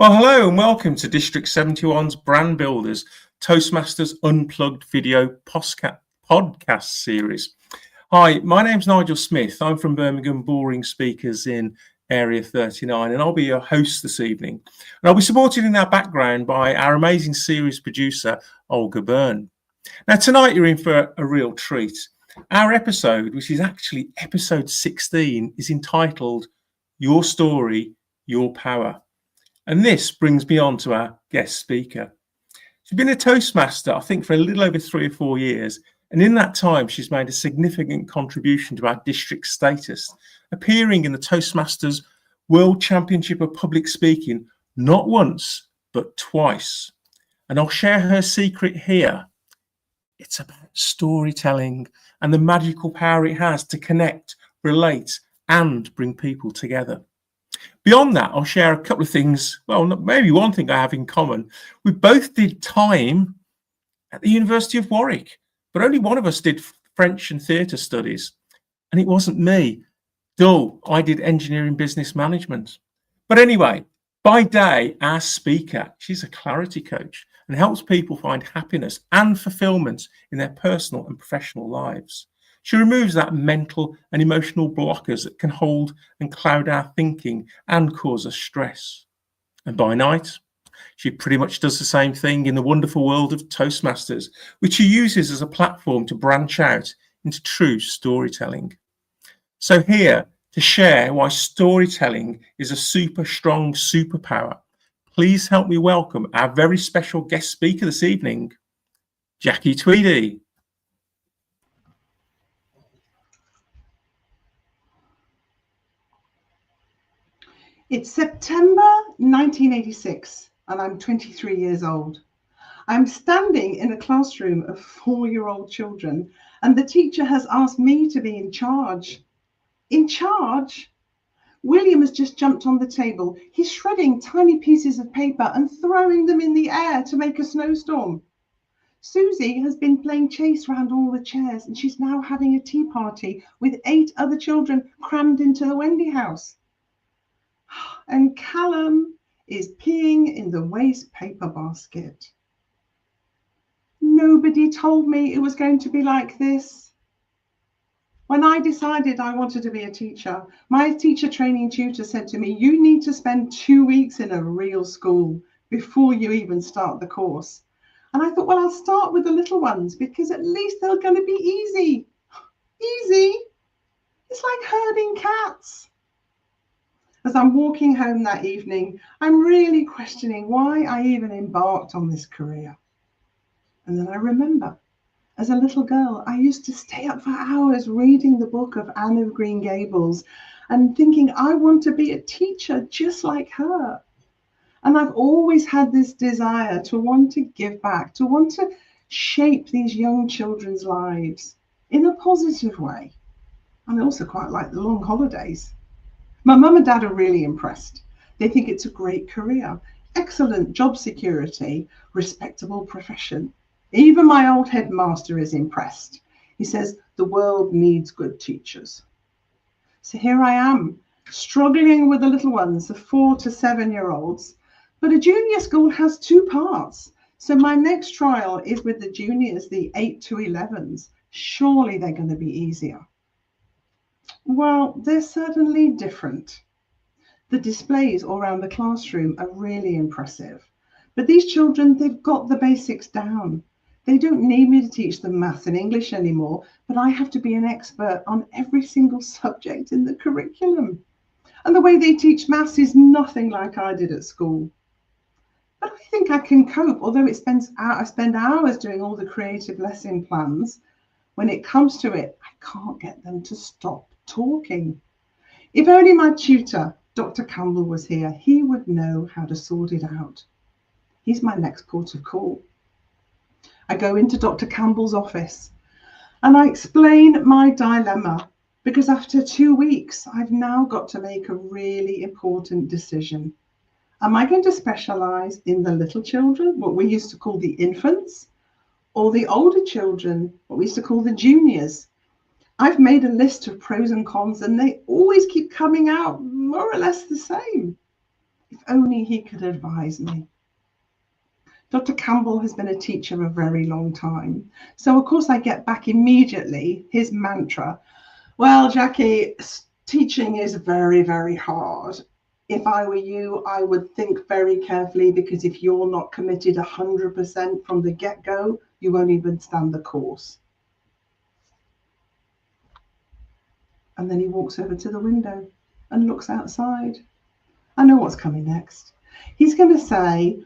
Well, hello and welcome to District 71's Brand Builders Toastmasters Unplugged video podcast series. Hi, my name's Nigel Smith. I'm from Birmingham Boring Speakers in Area 39, and I'll be your host this evening. And I'll be supported in our background by our amazing series producer, Olga Byrne. Now, tonight you're in for a real treat. Our episode, which is actually episode 16, is entitled Your Story, Your Power. And this brings me on to our guest speaker. She's been a Toastmaster, I think, for a little over 3 or 4 years. And in that time, she's made a significant contribution to our district status, appearing in the Toastmasters World Championship of Public Speaking, not once, but twice. And I'll share her secret here. It's about storytelling and the magical power it has to connect, relate, and bring people together. Beyond that, I'll share a couple of things. Well, maybe one thing I have in common. We both did time at the University of Warwick, but only one of us did French and theatre studies. And it wasn't me. Dull, I did engineering business management. But anyway, by day, our speaker, she's a clarity coach and helps people find happiness and fulfillment in their personal and professional lives. She removes that mental and emotional blockers that can hold and cloud our thinking and cause us stress. And by night, she pretty much does the same thing in the wonderful world of Toastmasters, which she uses as a platform to branch out into true storytelling. So here to share why storytelling is a super strong superpower, please help me welcome our very special guest speaker this evening, Jackie Tweedy. It's September 1986 and I'm 23 years old. I'm standing in a classroom of 4-year-old children and the teacher has asked me to be in charge. In charge? William has just jumped on the table. He's shredding tiny pieces of paper and throwing them in the air to make a snowstorm. Susie has been playing chase around all the chairs and she's now having a tea party with 8 other children crammed into the Wendy house. And Callum is peeing in the waste paper basket. Nobody told me it was going to be like this. When I decided I wanted to be a teacher, my teacher training tutor said to me, you need to spend 2 weeks in a real school before you even start the course. And I thought, well, I'll start with the little ones because at least they're going to be easy. Easy? It's like herding cats. As I'm walking home that evening, I'm really questioning why I even embarked on this career. And then I remember, as a little girl, I used to stay up for hours reading the book of Anne of Green Gables and thinking I want to be a teacher just like her. And I've always had this desire to want to give back, to want to shape these young children's lives in a positive way. And I also quite like the long holidays. My mum and dad are really impressed. They think it's a great career, excellent job security, respectable profession. Even my old headmaster is impressed. He says the world needs good teachers. So here I am, struggling with the little ones, the 4 to 7-year-olds. But a junior school has 2 parts. So my next trial is with the juniors, the 8 to 11s. Surely they're going to be easier. Well, they're certainly different. The displays all around the classroom are really impressive. But these children, they've got the basics down. They don't need me to teach them maths and English anymore, but I have to be an expert on every single subject in the curriculum. And the way they teach maths is nothing like I did at school. But I think I can cope, although I spend hours doing all the creative lesson plans. When it comes to it, I can't get them to stop talking. If only my tutor, Dr. Campbell, was here, he would know how to sort it out. He's my next port of call. I go into Dr. Campbell's office and I explain my dilemma because after 2 weeks, I've now got to make a really important decision. Am I going to specialize in the little children, what we used to call the infants, or the older children, what we used to call the juniors? I've made a list of pros and cons and they always keep coming out more or less the same. If only he could advise me. Dr. Campbell has been a teacher a very long time. So of course I get back immediately his mantra. Well, Jackie, teaching is very, very hard. If I were you, I would think very carefully, because if you're not committed 100% from the get-go, you won't even stand the course. And then he walks over to the window and looks outside. I know what's coming next. He's going to say,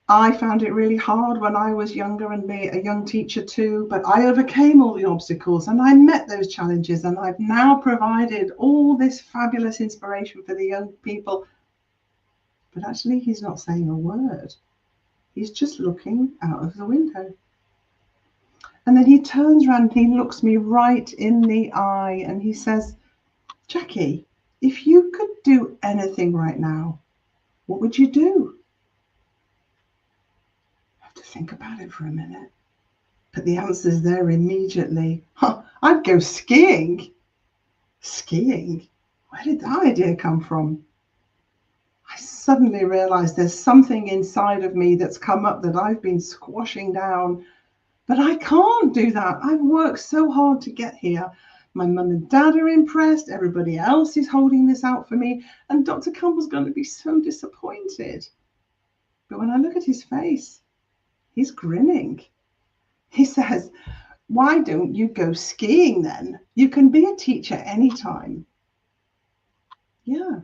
I found it really hard when I was younger and be a young teacher too, but I overcame all the obstacles and I met those challenges, and I've now provided all this fabulous inspiration for the young people. But actually, he's not saying a word. He's just looking out of the window. And then he turns around and he looks me right in the eye and he says, Jackie, if you could do anything right now, what would you do? To think about it for a minute, but the answer's there immediately. I'd go skiing. Skiing? Where did that idea come from? I suddenly realized there's something inside of me that's come up that I've been squashing down, but I can't do that. I've worked so hard to get here. My mum and dad are impressed. Everybody else is holding this out for me, and Dr. Campbell's going to be so disappointed. But when I look at his face, he's grinning. He says, why don't you go skiing then? You can be a teacher anytime. Yeah,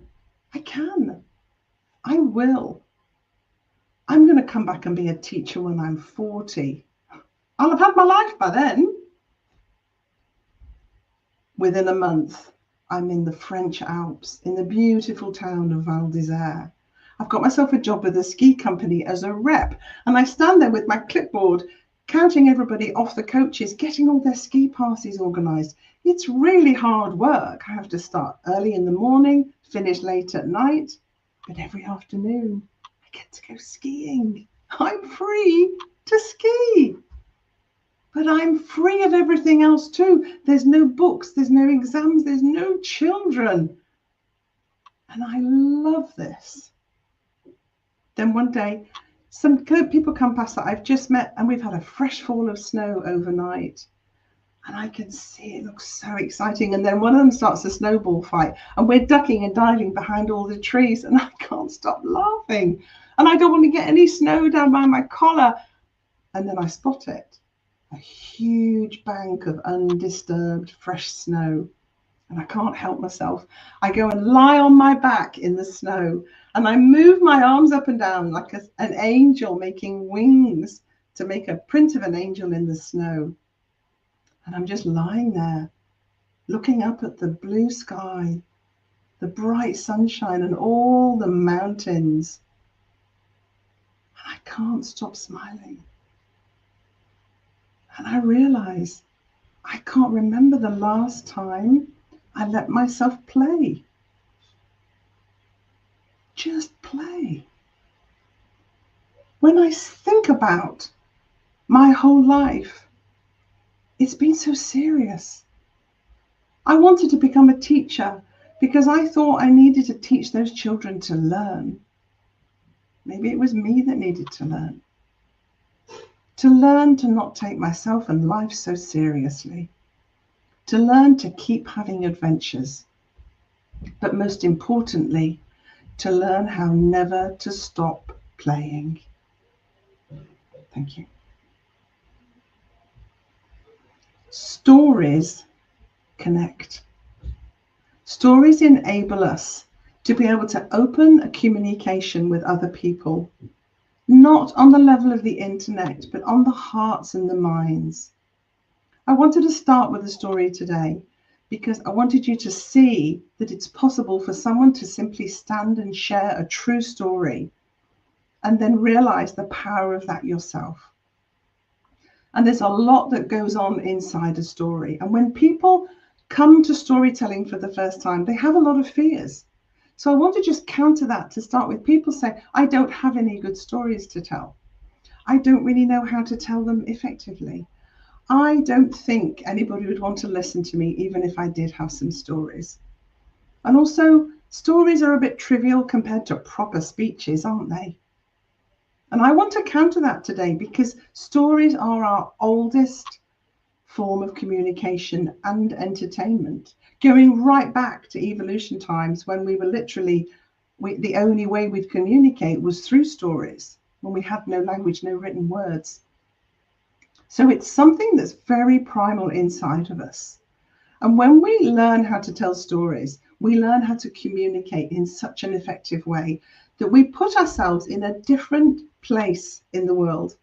I can. I will. I'm going to come back and be a teacher when I'm 40. I'll have had my life by then. Within a month, I'm in the French Alps, in the beautiful town of Val d'Isère. I've got myself a job with a ski company as a rep, and I stand there with my clipboard, counting everybody off the coaches, getting all their ski passes organised. It's really hard work. I have to start early in the morning, finish late at night, but every afternoon I get to go skiing. I'm free to ski. But I'm free of everything else too. There's no books, there's no exams, there's no children. And I love this. Then one day, some people come past that I've just met, and we've had a fresh fall of snow overnight. And I can see it looks so exciting. And then one of them starts a snowball fight, and we're ducking and diving behind all the trees, and I can't stop laughing. And I don't want to get any snow down by my collar. And then I spot it, a huge bank of undisturbed fresh snow. And I can't help myself. I go and lie on my back in the snow, and I move my arms up and down like an angel making wings to make a print of an angel in the snow. And I'm just lying there, looking up at the blue sky, the bright sunshine, and all the mountains. And I can't stop smiling. And I realize I can't remember the last time I let myself play. Just play. When I think about my whole life, it's been so serious. I wanted to become a teacher because I thought I needed to teach those children to learn. Maybe it was me that needed to learn. To learn to not take myself and life so seriously. To learn to keep having adventures. But most importantly, to learn how never to stop playing. Thank you. Stories connect. Stories enable us to be able to open a communication with other people, not on the level of the internet, but on the hearts and the minds. I wanted to start with a story today because I wanted you to see that it's possible for someone to simply stand and share a true story and then realize the power of that yourself. And there's a lot that goes on inside a story. And when people come to storytelling for the first time, they have a lot of fears. So I want to just counter that to start with. People say, I don't have any good stories to tell. I don't really know how to tell them effectively. I don't think anybody would want to listen to me, even if I did have some stories. And also, Stories are a bit trivial compared to proper speeches, aren't they? And I want to counter that today, because stories are our oldest form of communication and entertainment, going right back to evolution times, when we were literally, the only way we'd communicate was through stories, when we had no language, no written words. So it's something that's very primal inside of us. And when we learn how to tell stories, we learn how to communicate in such an effective way that we put ourselves in a different place in the world.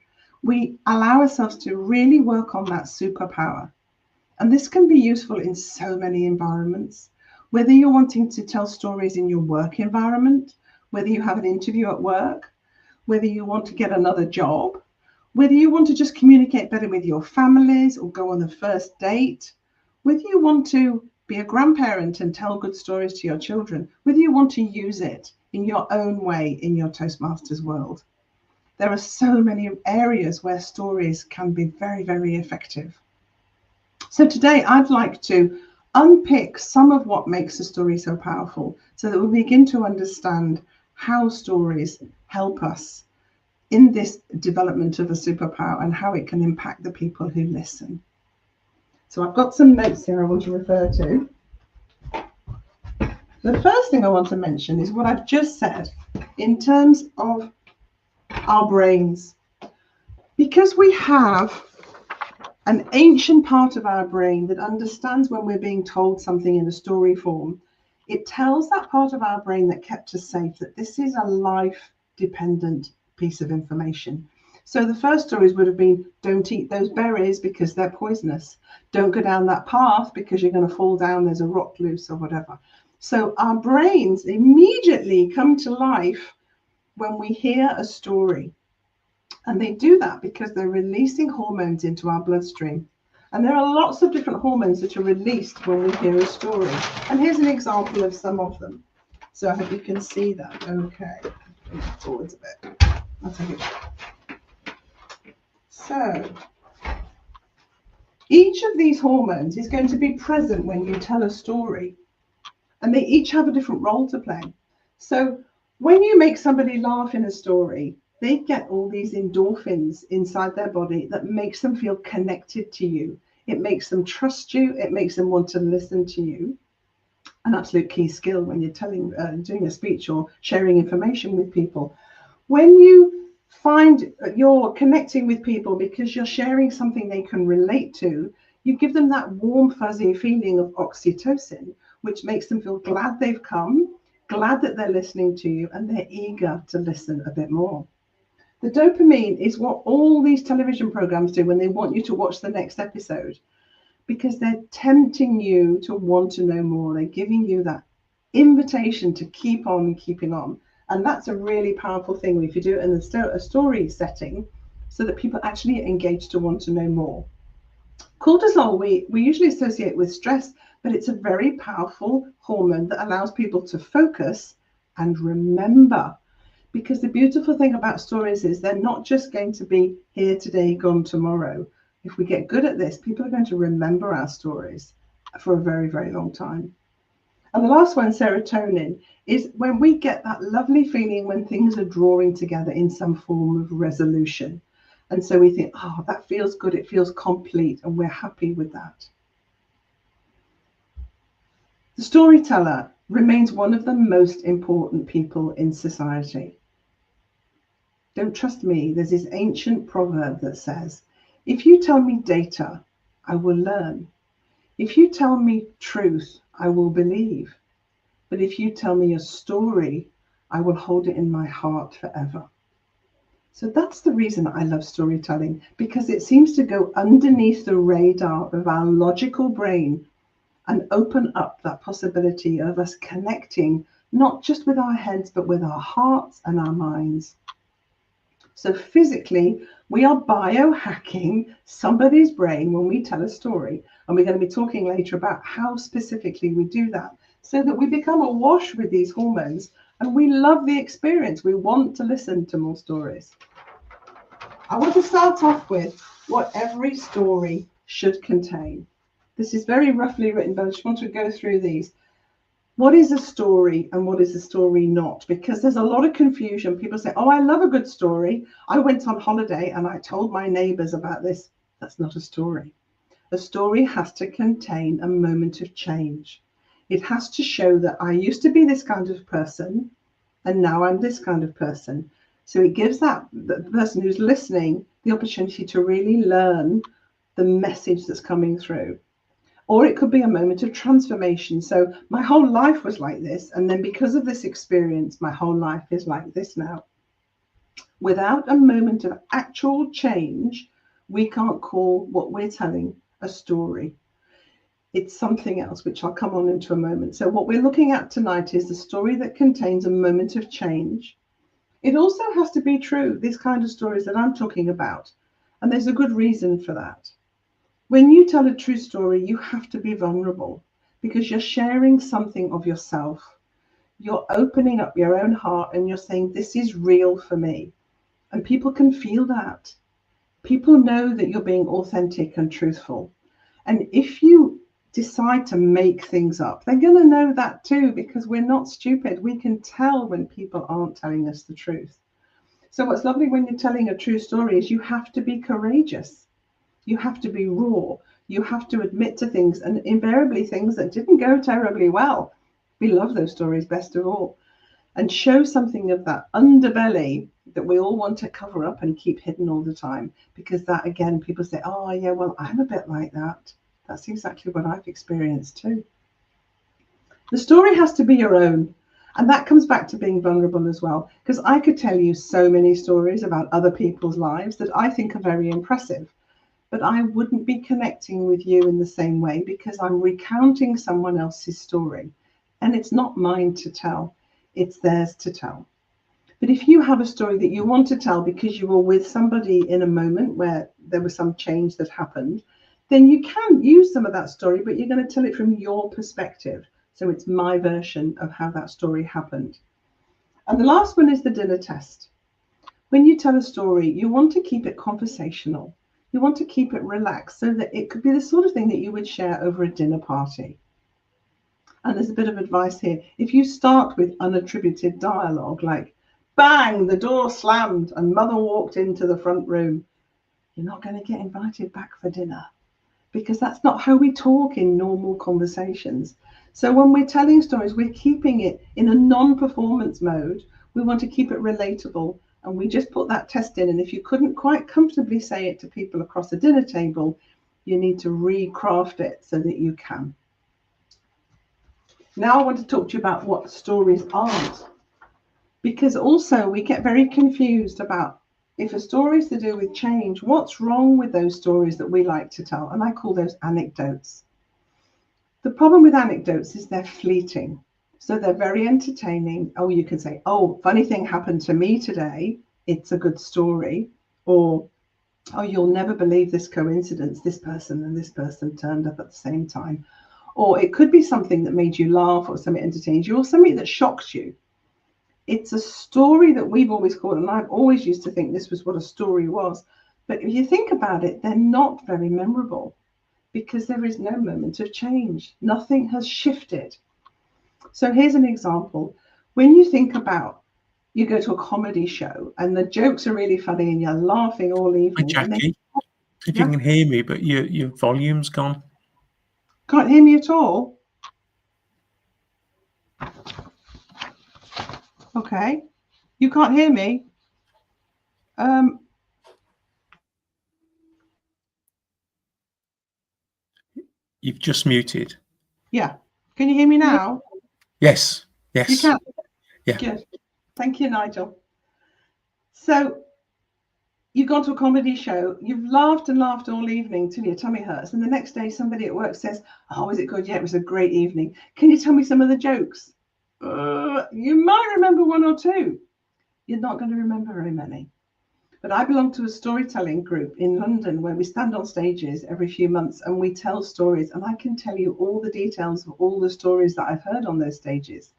We allow ourselves to really work on that superpower. And this can be useful in so many environments, whether you're wanting to tell stories in your work environment, whether you have an interview at work, whether you want to get another job, whether you want to just communicate better with your families or go on the first date, whether you want to be a grandparent and tell good stories to your children, whether you want to use it in your own way in your Toastmasters world. There are so many areas where stories can be very, very effective. So today I'd like to unpick some of what makes a story so powerful, so that we begin to understand how stories help us in this development of a superpower and how it can impact the people who listen. So I've got some notes here I want to refer to. The first thing I want to mention is what I've just said in terms of our brains. Because we have an ancient part of our brain that understands when we're being told something in a story form, it tells that part of our brain that kept us safe that this is a life-dependent piece of information. So the first stories would have been, don't eat those berries because they're poisonous. Don't go down that path because you're going to fall down, there's a rock loose or whatever. So our brains immediately come to life when we hear a story. And they do that because they're releasing hormones into our bloodstream. And there are lots of different hormones that are released when we hear a story. And here's an example of some of them. So I hope you can see that. Okay, bring it forwards a bit. I'll take it. So each of these hormones is going to be present when you tell a story. And they each have a different role to play. So when you make somebody laugh in a story, they get all these endorphins inside their body that makes them feel connected to you. It makes them trust you. It makes them want to listen to you. An absolute key skill when you're doing a speech or sharing information with people. When you find you're connecting with people because you're sharing something they can relate to, you give them that warm, fuzzy feeling of oxytocin, which makes them feel glad they've come, glad that they're listening to you, and they're eager to listen a bit more. The dopamine is what all these television programs do when they want you to watch the next episode, because they're tempting you to want to know more. They're giving you that invitation to keep on keeping on. And that's a really powerful thing if you do it in a story setting, so that people actually engage to want to know more. Cortisol, we usually associate with stress, but it's a very powerful hormone that allows people to focus and remember. Because the beautiful thing about stories is they're not just going to be here today, gone tomorrow. If we get good at this, people are going to remember our stories for a very, very long time. And the last one, serotonin, is when we get that lovely feeling when things are drawing together in some form of resolution. And so we think, oh, that feels good, it feels complete, and we're happy with that. The storyteller remains one of the most important people in society. Don't trust me, there's this ancient proverb that says, if you tell me data, I will learn. If you tell me truth, I will believe. But if you tell me a story, I will hold it in my heart forever. So that's the reason I love storytelling, because it seems to go underneath the radar of our logical brain and open up that possibility of us connecting, not just with our heads, but with our hearts and our minds. So physically, we are biohacking somebody's brain when we tell a story. And we're going to be talking later about how specifically we do that, so that we become awash with these hormones and we love the experience. We want to listen to more stories. I want to start off with what every story should contain. This is very roughly written, but I just want to go through these. What is a story and what is a story not? Because there's a lot of confusion. People say, oh, I love a good story. I went on holiday and I told my neighbors about this. That's not a story. A story has to contain a moment of change. It has to show that I used to be this kind of person and now I'm this kind of person. So it gives the person who's listening the opportunity to really learn the message that's coming through. Or it could be a moment of transformation. So my whole life was like this, and then because of this experience, my whole life is like this now. Without a moment of actual change, we can't call what we're telling a story. It's something else, which I'll come on into a moment. So what we're looking at tonight is the story that contains a moment of change. It also has to be true, these kind of stories that I'm talking about. And there's a good reason for that. When you tell a true story, you have to be vulnerable because you're sharing something of yourself. You're opening up your own heart and you're saying, this is real for me. And people can feel that. People know that you're being authentic and truthful. And if you decide to make things up, they're going to know that too, because we're not stupid. We can tell when people aren't telling us the truth. So what's lovely when you're telling a true story is you have to be courageous. You have to be raw. You have to admit to things, and invariably things that didn't go terribly well. We love those stories best of all. And show something of that underbelly that we all want to cover up and keep hidden all the time. Because that, again, people say, oh, yeah, well, I'm a bit like that. That's exactly what I've experienced too. The story has to be your own. And that comes back to being vulnerable as well. Because I could tell you so many stories about other people's lives that I think are very impressive. But I wouldn't be connecting with you in the same way because I'm recounting someone else's story. And it's not mine to tell, it's theirs to tell. But if you have a story that you want to tell because you were with somebody in a moment where there was some change that happened, then you can use some of that story, but you're going to tell it from your perspective. So it's my version of how that story happened. And the last one is the dinner test. When you tell a story, you want to keep it conversational. You want to keep it relaxed so that it could be the sort of thing that you would share over a dinner party. And there's a bit of advice here. If you start with unattributed dialogue, like, bang, the door slammed and mother walked into the front room, you're not going to get invited back for dinner because that's not how we talk in normal conversations. So when we're telling stories, we're keeping it in a non-performance mode. We want to keep it relatable. And we just put that test in. And if you couldn't quite comfortably say it to people across a dinner table, you need to recraft it so that you can. Now I want to talk to you about what stories aren't. Because also we get very confused about if a story is to do with change, what's wrong with those stories that we like to tell? And I call those anecdotes. The problem with anecdotes is they're fleeting. So they're very entertaining. Oh, you can say, oh, funny thing happened to me today. It's a good story. Or, oh, you'll never believe this coincidence. This person and this person turned up at the same time. Or it could be something that made you laugh or something entertained you or something that shocked you. It's a story that we've always called, and I've always used to think this was what a story was. But if you think about it, they're not very memorable because there is no moment of change. Nothing has shifted. So here's an example. When you think about, you go to a comedy show and the jokes are really funny and you're laughing all evening. Hi, Jackie. If you can hear me, but your volume's gone. Can't hear me at all? Okay. You can't hear me? You've just muted. Yeah. Can you hear me now? Yes. Yes. You can? Yeah. Good. Thank you, Nigel. So you've gone to a comedy show, you've laughed and laughed all evening till your tummy hurts, and the next day somebody at work says, oh, was it good? Yeah, it was a great evening. Can you tell me some of the jokes? You might remember one or two. You're not going to remember very many. But I belong to a storytelling group in London where we stand on stages every few months and we tell stories, and I can tell you all the details of all the stories that I've heard on those stages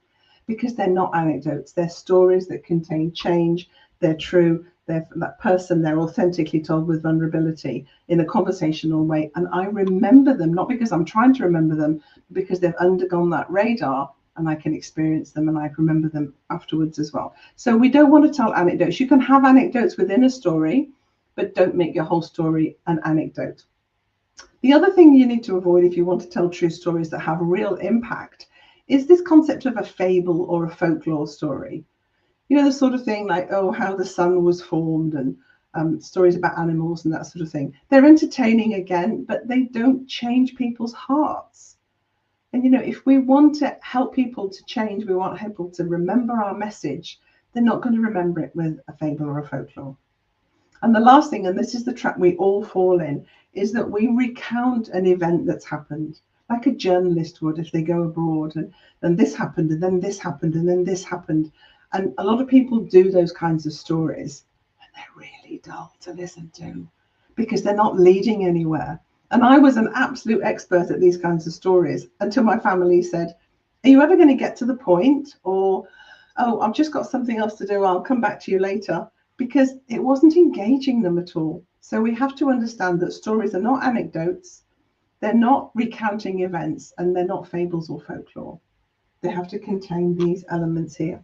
because they're not anecdotes. They're stories that contain change. They're true. They're that person. They're authentically told with vulnerability in a conversational way. And I remember them, not because I'm trying to remember them, but because they've undergone that radar and I can experience them and I remember them afterwards as well. So we don't want to tell anecdotes. You can have anecdotes within a story, but don't make your whole story an anecdote. The other thing you need to avoid if you want to tell true stories that have real impact is this concept of a fable or a folklore story. You know, the sort of thing like, oh, how the sun was formed, and stories about animals and that sort of thing. They're entertaining again, but they don't change people's hearts. And, you know, if we want to help people to change, we want people to remember our message, they're not going to remember it with a fable or a folklore. And the last thing, and this is the trap we all fall in, is that we recount an event that's happened, like a journalist would if they go abroad, and then this happened, and then this happened, and then this happened. And a lot of people do those kinds of stories, and they're really dull to listen to because they're not leading anywhere. And I was an absolute expert at these kinds of stories until my family said, are you ever going to get to the point? Or, oh, I've just got something else to do, I'll come back to you later. Because it wasn't engaging them at all. So we have to understand that stories are not anecdotes, they're not recounting events, and they're not fables or folklore. They have to contain these elements here.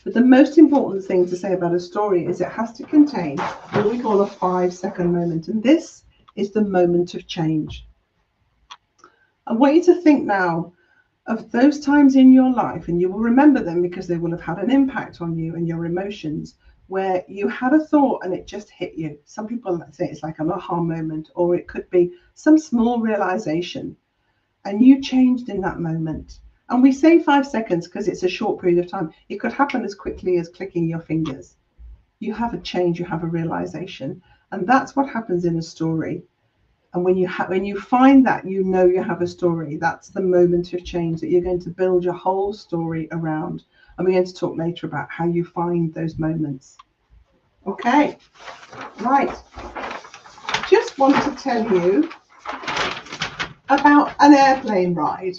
But the most important thing to say about a story is it has to contain what we call a 5-second moment. And this is the moment of change. I want you to think now of those times in your life, and you will remember them because they will have had an impact on you and your emotions, where you had a thought and it just hit you. Some people say it's like an aha moment, or it could be some small realization, and you changed in that moment. And we say 5 seconds because it's a short period of time. It could happen as quickly as clicking your fingers. You have a change, you have a realization, and that's what happens in a story. And when you find that, you know you have a story. That's the moment of change that you're going to build your whole story around. And we're going to talk later about how you find those moments. Okay, right. Just want to tell you about an airplane ride.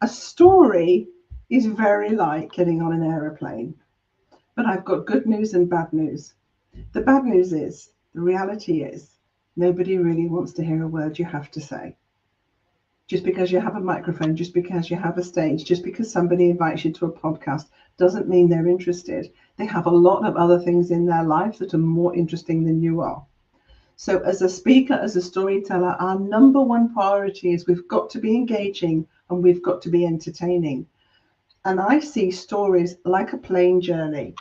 A story is very like getting on an aeroplane. But I've got good news and bad news. The bad news is, the reality is, nobody really wants to hear a word you have to say. Just because you have a microphone, just because you have a stage, just because somebody invites you to a podcast doesn't mean they're interested. They have a lot of other things in their life that are more interesting than you are. So as a speaker, as a storyteller, our number one priority is we've got to be engaging and we've got to be entertaining. And I see stories like a plane journey.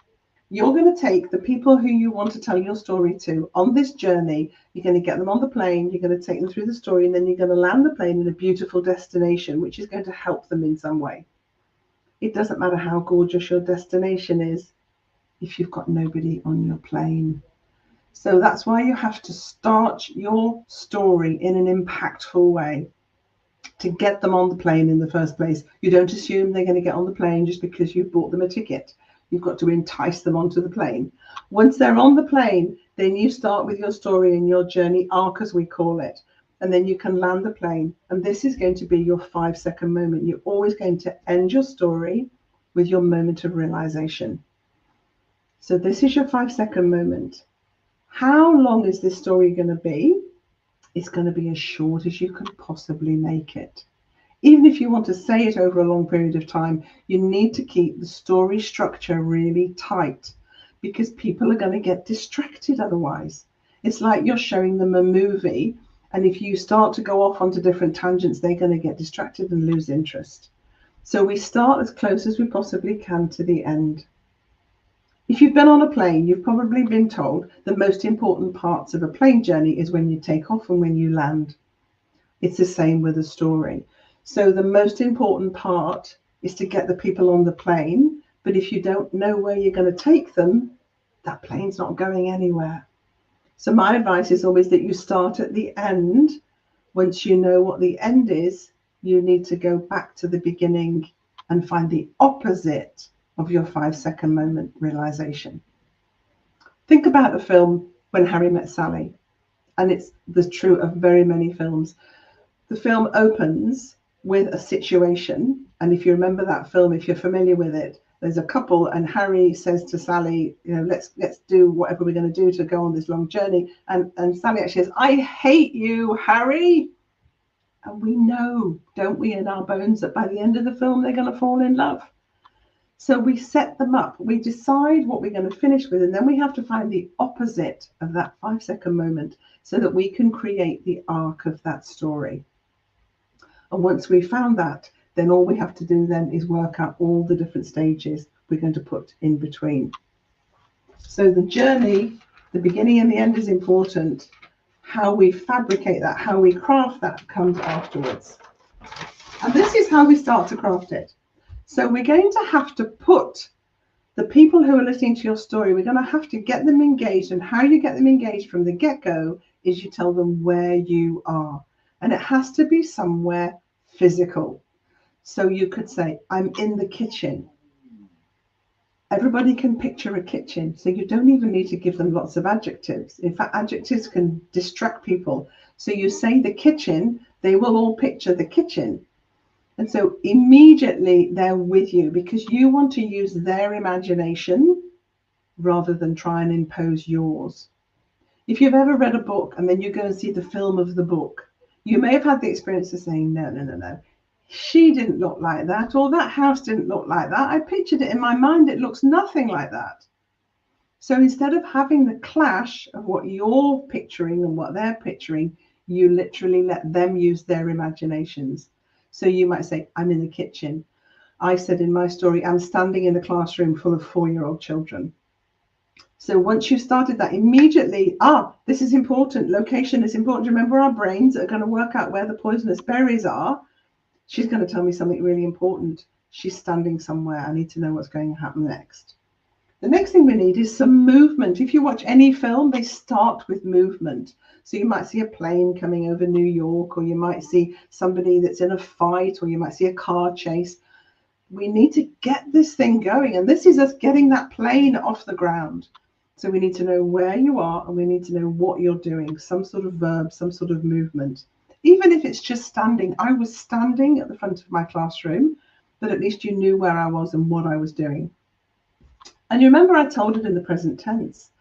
You're going to take the people who you want to tell your story to on this journey. You're going to get them on the plane. You're going to take them through the story, and then you're going to land the plane in a beautiful destination, which is going to help them in some way. It doesn't matter how gorgeous your destination is if you've got nobody on your plane. So that's why you have to start your story in an impactful way to get them on the plane in the first place. You don't assume they're going to get on the plane just because you've bought them a ticket. You've got to entice them onto the plane. Once they're on the plane, then you start with your story and your journey arc, as we call it. And then you can land the plane. And this is going to be your 5-second moment. You're always going to end your story with your moment of realization. So this is your 5-second moment. How long is this story going to be? It's going to be as short as you can possibly make it. Even if you want to say it over a long period of time, you need to keep the story structure really tight because people are going to get distracted otherwise. It's like you're showing them a movie, and if you start to go off onto different tangents, they're going to get distracted and lose interest. So we start as close as we possibly can to the end. If you've been on a plane, you've probably been told the most important parts of a plane journey is when you take off and when you land. It's the same with a story. So the most important part is to get the people on the plane. But if you don't know where you're going to take them, that plane's not going anywhere. So my advice is always that you start at the end. Once you know what the end is, you need to go back to the beginning and find the opposite of your 5-second moment realization. Think about the film When Harry Met Sally, and it's the true of very many films. The film opens with a situation, and if you remember that film, if you're familiar with it, there's a couple, and Harry says to Sally, you know, let's do whatever we're going to do to go on this long journey. And Sally actually says, I hate you, Harry. And we know, don't we, in our bones, that by the end of the film, they're going to fall in love. So we set them up. We decide what we're going to finish with, and then we have to find the opposite of that 5-second moment so that we can create the arc of that story. And once we've found that, then all we have to do then is work out all the different stages we're going to put in between. So the journey, the beginning and the end is important. How we fabricate that, how we craft that comes afterwards. And this is how we start to craft it. So we're going to have to put the people who are listening to your story, we're going to have to get them engaged. And how you get them engaged from the get-go is you tell them where you are. And it has to be somewhere physical. So you could say, I'm in the kitchen. Everybody can picture a kitchen, so you don't even need to give them lots of adjectives. In fact, adjectives can distract people. So you say the kitchen, they will all picture the kitchen. And so immediately they're with you because you want to use their imagination rather than try and impose yours. If you've ever read a book and then you go and see the film of the book, you may have had the experience of saying, no. She didn't look like that, or that house didn't look like that. I pictured it in my mind. It looks nothing like that. So instead of having the clash of what you're picturing and what they're picturing, you literally let them use their imaginations. So you might say, I'm in the kitchen. I said in my story, I'm standing in a classroom full of 4-year-old children. So once you've started that, immediately, this is important. Location is important. Remember, our brains are going to work out where the poisonous berries are. She's going to tell me something really important. She's standing somewhere. I need to know what's going to happen next. The next thing we need is some movement. If you watch any film, they start with movement. So you might see a plane coming over New York, or you might see somebody that's in a fight, or you might see a car chase. We need to get this thing going. And this is us getting that plane off the ground. So we need to know where you are, and we need to know what you're doing, some sort of verb, some sort of movement. Even if it's just standing, I was standing at the front of my classroom, but at least you knew where I was and what I was doing. And you remember I told it in the present tense.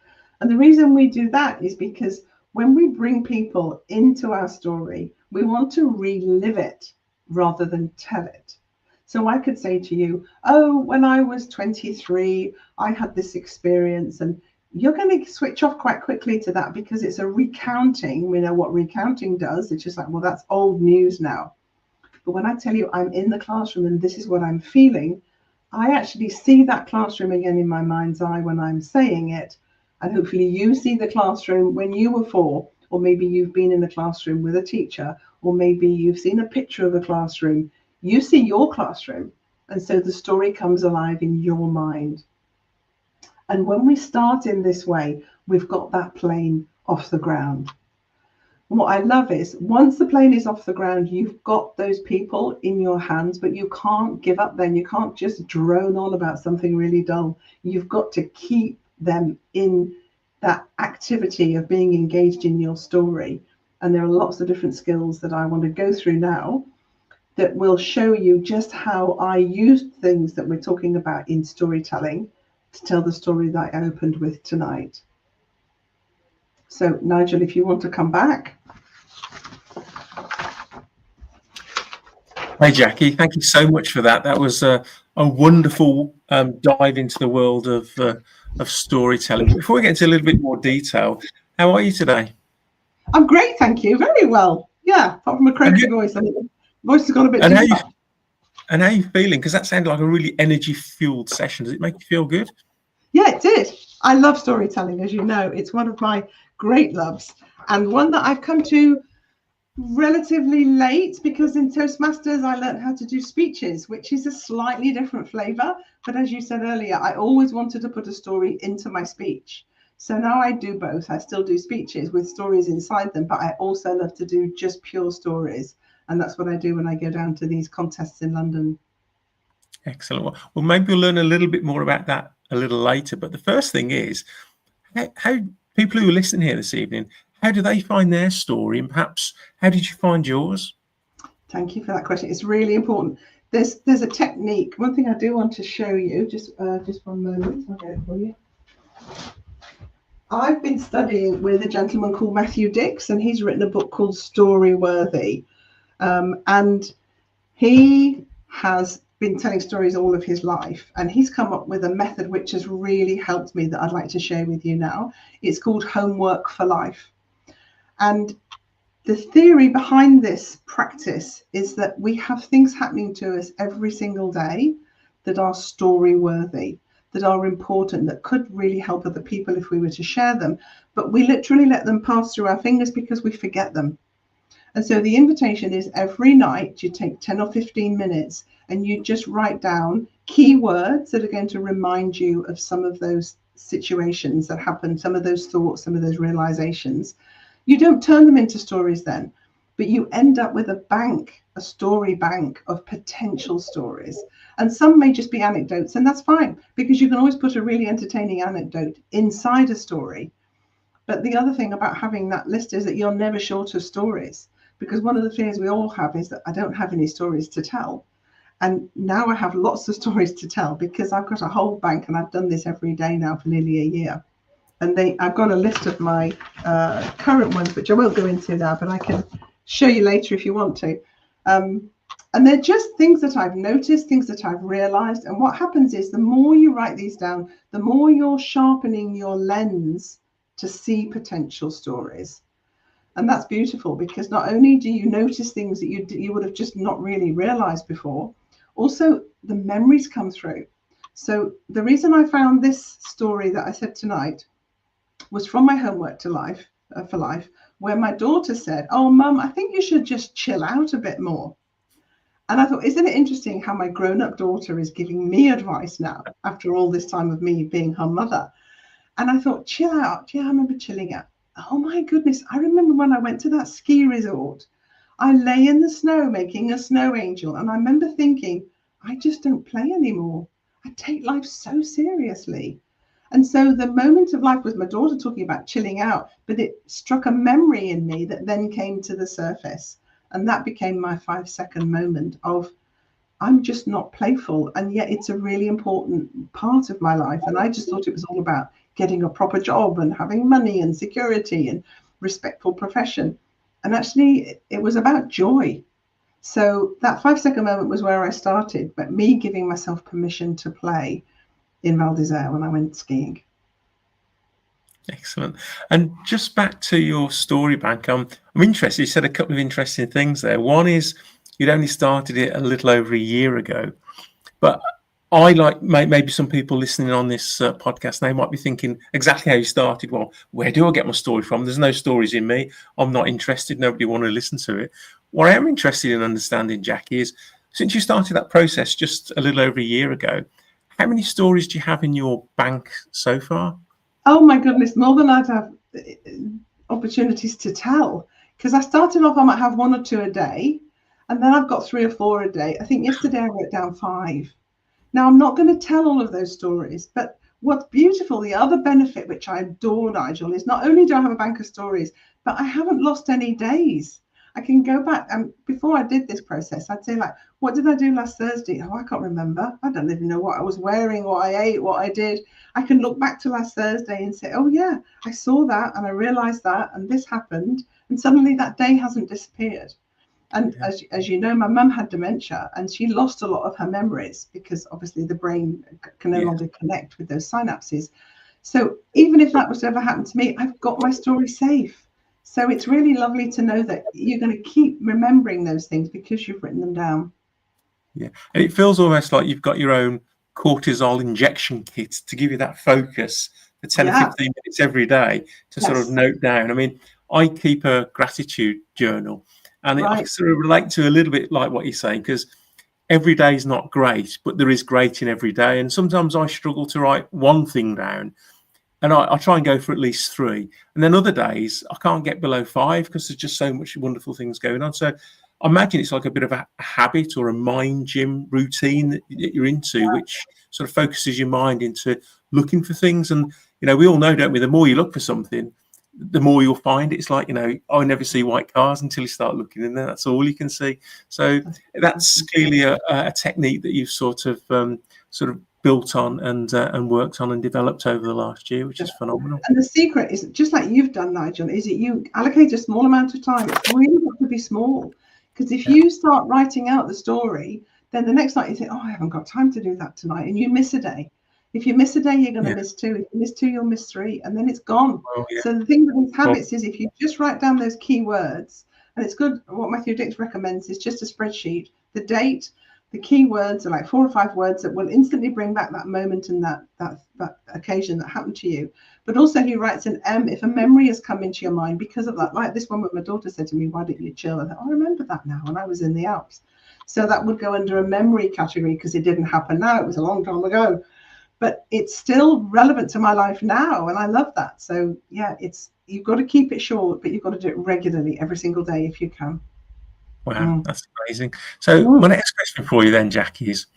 And the reason we do that is because when we bring people into our story, we want to relive it rather than tell it. So I could say to you, when I was 23, I had this experience, and you're going to switch off quite quickly to that because it's a recounting. We know what recounting does. It's just like, well, that's old news now. But when I tell you I'm in the classroom and this is what I'm feeling, I actually see that classroom again in my mind's eye when I'm saying it. And hopefully you see the classroom when you were 4, or maybe you've been in the classroom with a teacher, or maybe you've seen a picture of a classroom. You see your classroom. And so the story comes alive in your mind. And when we start in this way, we've got that plane off the ground. And what I love is once the plane is off the ground, you've got those people in your hands, but you can't give up then. You can't just drone on about something really dull. You've got to keep them in that activity of being engaged in your story. And there are lots of different skills that I want to go through now that will show you just how I used things that we're talking about in storytelling to tell the story that I opened with tonight. So Nigel, if you want to come back. Hey Jackie, thank you so much for that. That was a wonderful dive into the world of storytelling. Before we get into a little bit more detail, how are you today? I'm great, thank you. Very well. Yeah, apart from a crazy voice. I think the voice has gone a bit deeper. And how are you feeling? Because that sounded like a really energy-fueled session. Does it make you feel good? Yeah, it did. I love storytelling, as you know. It's one of my great loves, and one that I've come to relatively late, because in Toastmasters I learned how to do speeches, which is a slightly different flavor. But as you said earlier, I always wanted to put a story into my speech. So now I do both. I still do speeches with stories inside them, but I also love to do just pure stories. And that's what I do when I go down to these contests in London. Excellent. Well, maybe we'll learn a little bit more about that a little later. But the first thing is, how people who are listening here this evening, how do they find their story? And perhaps, how did you find yours? Thank you for that question. It's really important. There's a technique. One thing I do want to show you, just one moment. I'll get it for you. I've been studying with a gentleman called Matthew Dix, and he's written a book called Storyworthy. And he has been telling stories all of his life, and he's come up with a method which has really helped me that I'd like to share with you now. It's called Homework for Life. And the theory behind this practice is that we have things happening to us every single day that are story worthy, that are important, that could really help other people if we were to share them, but we literally let them pass through our fingers because we forget them. And so the invitation is every night you take 10 or 15 minutes and you just write down key words that are going to remind you of some of those situations that happened, some of those thoughts, some of those realizations. You don't turn them into stories then, but you end up with a story bank of potential stories. And some may just be anecdotes, and that's fine, because you can always put a really entertaining anecdote inside a story. But the other thing about having that list is that you're never short of stories, because one of the fears we all have is that I don't have any stories to tell. And now I have lots of stories to tell because I've got a whole bank, and I've done this every day now for nearly a year. And I've got a list of my current ones, which I won't go into now, but I can show you later if you want to. And they're just things that I've noticed, things that I've realized. And what happens is the more you write these down, the more you're sharpening your lens to see potential stories. And that's beautiful, because not only do you notice things that you would have just not really realized before, also the memories come through. So the reason I found this story that I said tonight was from my Homework for Life, where my daughter said, "Oh, Mum, I think you should just chill out a bit more." And I thought, isn't it interesting how my grown-up daughter is giving me advice now after all this time of me being her mother? And I thought, chill out. Yeah, I remember chilling out. Oh my goodness. I remember when I went to that ski resort, I lay in the snow making a snow angel. And I remember thinking, I just don't play anymore. I take life so seriously. And so the moment of life was my daughter talking about chilling out, but it struck a memory in me that then came to the surface. And that became my 5-second moment of, I'm just not playful. And yet it's a really important part of my life. And I just thought it was all about getting a proper job and having money and security and respectful profession. And actually, it was about joy. So that 5-second moment was where I started, but me giving myself permission to play in Val d'Isère when I went skiing. Excellent. And just back to your story bank, I'm interested. You said a couple of interesting things there. One is you'd only started it a little over a year ago, but I like maybe some people listening on this podcast, they might be thinking exactly how you started. Well, where do I get my story from? There's no stories in me. I'm not interested. Nobody want to listen to it. What I am interested in understanding, Jackie, is since you started that process just a little over a year ago, how many stories do you have in your bank so far? Oh my goodness, more than I'd have opportunities to tell. Because I started off, I might have 1 or 2 a day, and then I've got 3 or 4 a day. I think yesterday I wrote down 5. Now, I'm not going to tell all of those stories, but what's beautiful, the other benefit, which I adore, Nigel, is not only do I have a bank of stories, but I haven't lost any days. I can go back, and before I did this process, I'd say, like, what did I do last Thursday? Oh, I can't remember. I don't even know what I was wearing, what I ate, what I did. I can look back to last Thursday and say, oh yeah, I saw that and I realized that and this happened, and suddenly that day hasn't disappeared. And as you know, my mum had dementia and she lost a lot of her memories because obviously the brain can no longer connect with those synapses. So even if that was to ever happen to me, I've got my story safe. So it's really lovely to know that you're going to keep remembering those things because you've written them down. Yeah, and it feels almost like you've got your own cortisol injection kit to give you that focus for 10 or 15 minutes every day to sort of note down. I mean, I keep a gratitude journal, and I sort of relate to a little bit like what you're saying, because every day is not great, but there is great in every day. And sometimes I struggle to write one thing down, and I try and go for at least 3. And then other days I can't get below 5 because there's just so much wonderful things going on. So I imagine it's like a bit of a habit or a mind gym routine that you're into, which sort of focuses your mind into looking for things. And, you know, we all know, don't we, the more you look for something, the more you'll find it. It's like, you know, I never see white cars until you start looking in there. That's all you can see. So that's clearly a technique that you've sort of built on and worked on and developed over the last year, which is phenomenal. And the secret is, just like you've done, Nigel, is that you allocate a small amount of time. It's really got to be small, Because if you start writing out the story, then the next night you think, oh, I haven't got time to do that tonight, and you miss a day. If you miss a day, you're going to miss two. If you miss two, you'll miss three, and then it's gone. Oh, yeah. So the thing with these habits is if you just write down those key words, and it's good, what Matthew Dix recommends is just a spreadsheet, the date, the key words are like 4 or 5 words that will instantly bring back that moment and that occasion that happened to you. But also he writes an M if a memory has come into your mind because of that. Like this one where my daughter said to me, why didn't you chill? I thought, I remember that now when I was in the Alps. So that would go under a memory category because it didn't happen now. It was a long time ago. But it's still relevant to my life now, and I love that. So yeah, you've got to keep it short, but you've got to do it regularly every single day if you can. Wow, that's amazing. So my next question for you then, Jackie, is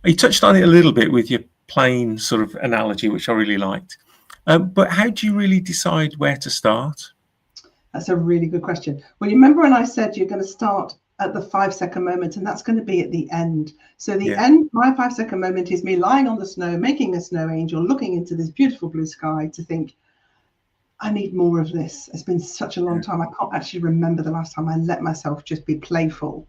you touched on it a little bit with your plane sort of analogy, which I really liked. But how do you really decide where to start? That's a really good question. Well, you remember when I said you're going to start at the 5-second moment, and that's going to be at the end. So the end, my 5-second moment is me lying on the snow, making a snow angel, looking into this beautiful blue sky to think, I need more of this. It's been such a long time. I can't actually remember the last time I let myself just be playful.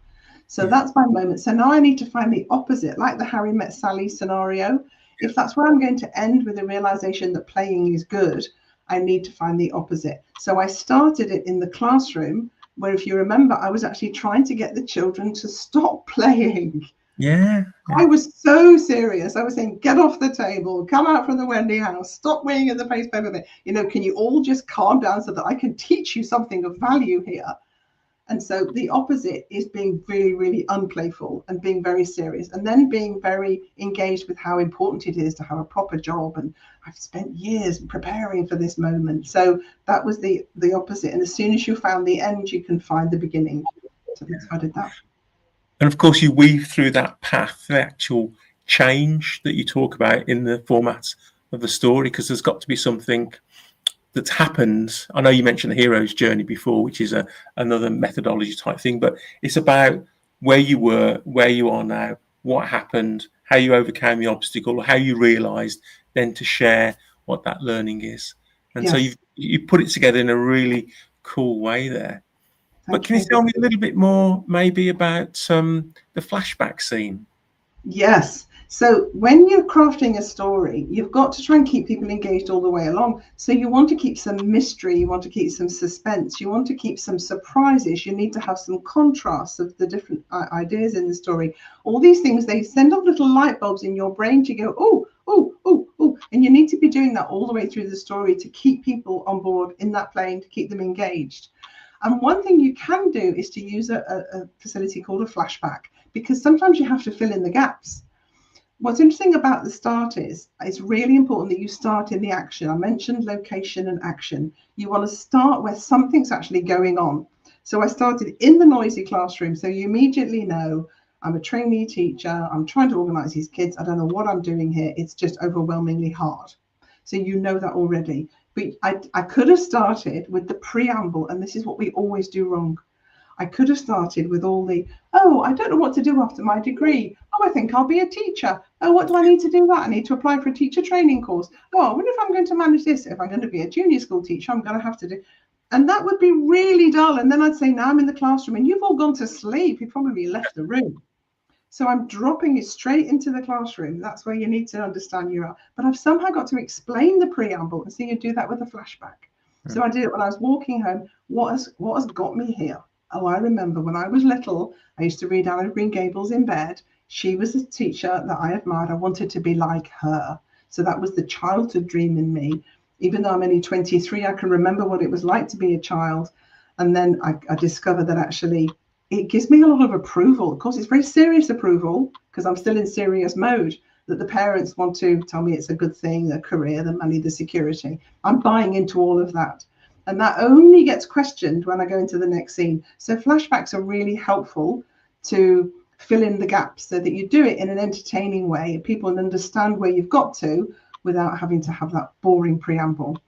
So that's my moment. So now I need to find the opposite, like the Harry Met Sally scenario. If that's where I'm going to end with the realization that playing is good, I need to find the opposite. So I started it in the classroom, where if you remember, I was actually trying to get the children to stop playing. Yeah. I was so serious. I was saying, get off the table, come out from the Wendy house, stop weighing in the face paper. Can you all just calm down so that I can teach you something of value here? And so the opposite is being really, really unplayful and being very serious, and then being very engaged with how important it is to have a proper job. And I've spent years preparing for this moment. So that was the opposite. And as soon as you found the end, you can find the beginning. So that's how I did that. And of course, you weave through that path, the actual change that you talk about in the format of the story, because there's got to be something that's happened. I know you mentioned the hero's journey before, which is another methodology type thing, but it's about where you were, where you are now, what happened, how you overcame the obstacle, how you realized then to share what that learning is. And so you put it together in a really cool way there. But can you tell me a little bit more maybe about the flashback scene? Yes. So when you're crafting a story, you've got to try and keep people engaged all the way along. So you want to keep some mystery, you want to keep some suspense, you want to keep some surprises, you need to have some contrasts of the different ideas in the story. All these things, they send off little light bulbs in your brain to go, oh, oh, oh, oh. And you need to be doing that all the way through the story to keep people on board in that plane, to keep them engaged. And one thing you can do is to use a facility called a flashback, because sometimes you have to fill in the gaps. What's interesting about the start is it's really important that you start in the action. I mentioned location and action. You want to start where something's actually going on. So I started in the noisy classroom. So you immediately know I'm a trainee teacher. I'm trying to organize these kids. I don't know what I'm doing here. It's just overwhelmingly hard. So you know that already. But I could have started with the preamble, and this is what we always do wrong. I could have started with all the, oh, I don't know what to do after my degree. Oh, I think I'll be a teacher. Oh, what do I need to do that? I need to apply for a teacher training course. Oh, I wonder if I'm going to manage this. If I'm going to be a junior school teacher, I'm going to have to do. And that would be really dull. And then I'd say, now I'm in the classroom and you've all gone to sleep. You've probably left the room. So I'm dropping it straight into the classroom. That's where you need to understand you are. But I've somehow got to explain the preamble. And so you do that with a flashback. So I did it when I was walking home. What has got me here? Oh, I remember when I was little, I used to read Anne of Green Gables in bed. She was a teacher that I admired. I wanted to be like her. So that was the childhood dream in me. Even though I'm only 23, I can remember what it was like to be a child. And then I discovered that actually it gives me a lot of approval. Of course, it's very serious approval because I'm still in serious mode, that the parents want to tell me it's a good thing, the career, the money, the security. I'm buying into all of that. And that only gets questioned when I go into the next scene. So flashbacks are really helpful to fill in the gaps so that you do it in an entertaining way. People understand where you've got to without having to have that boring preamble.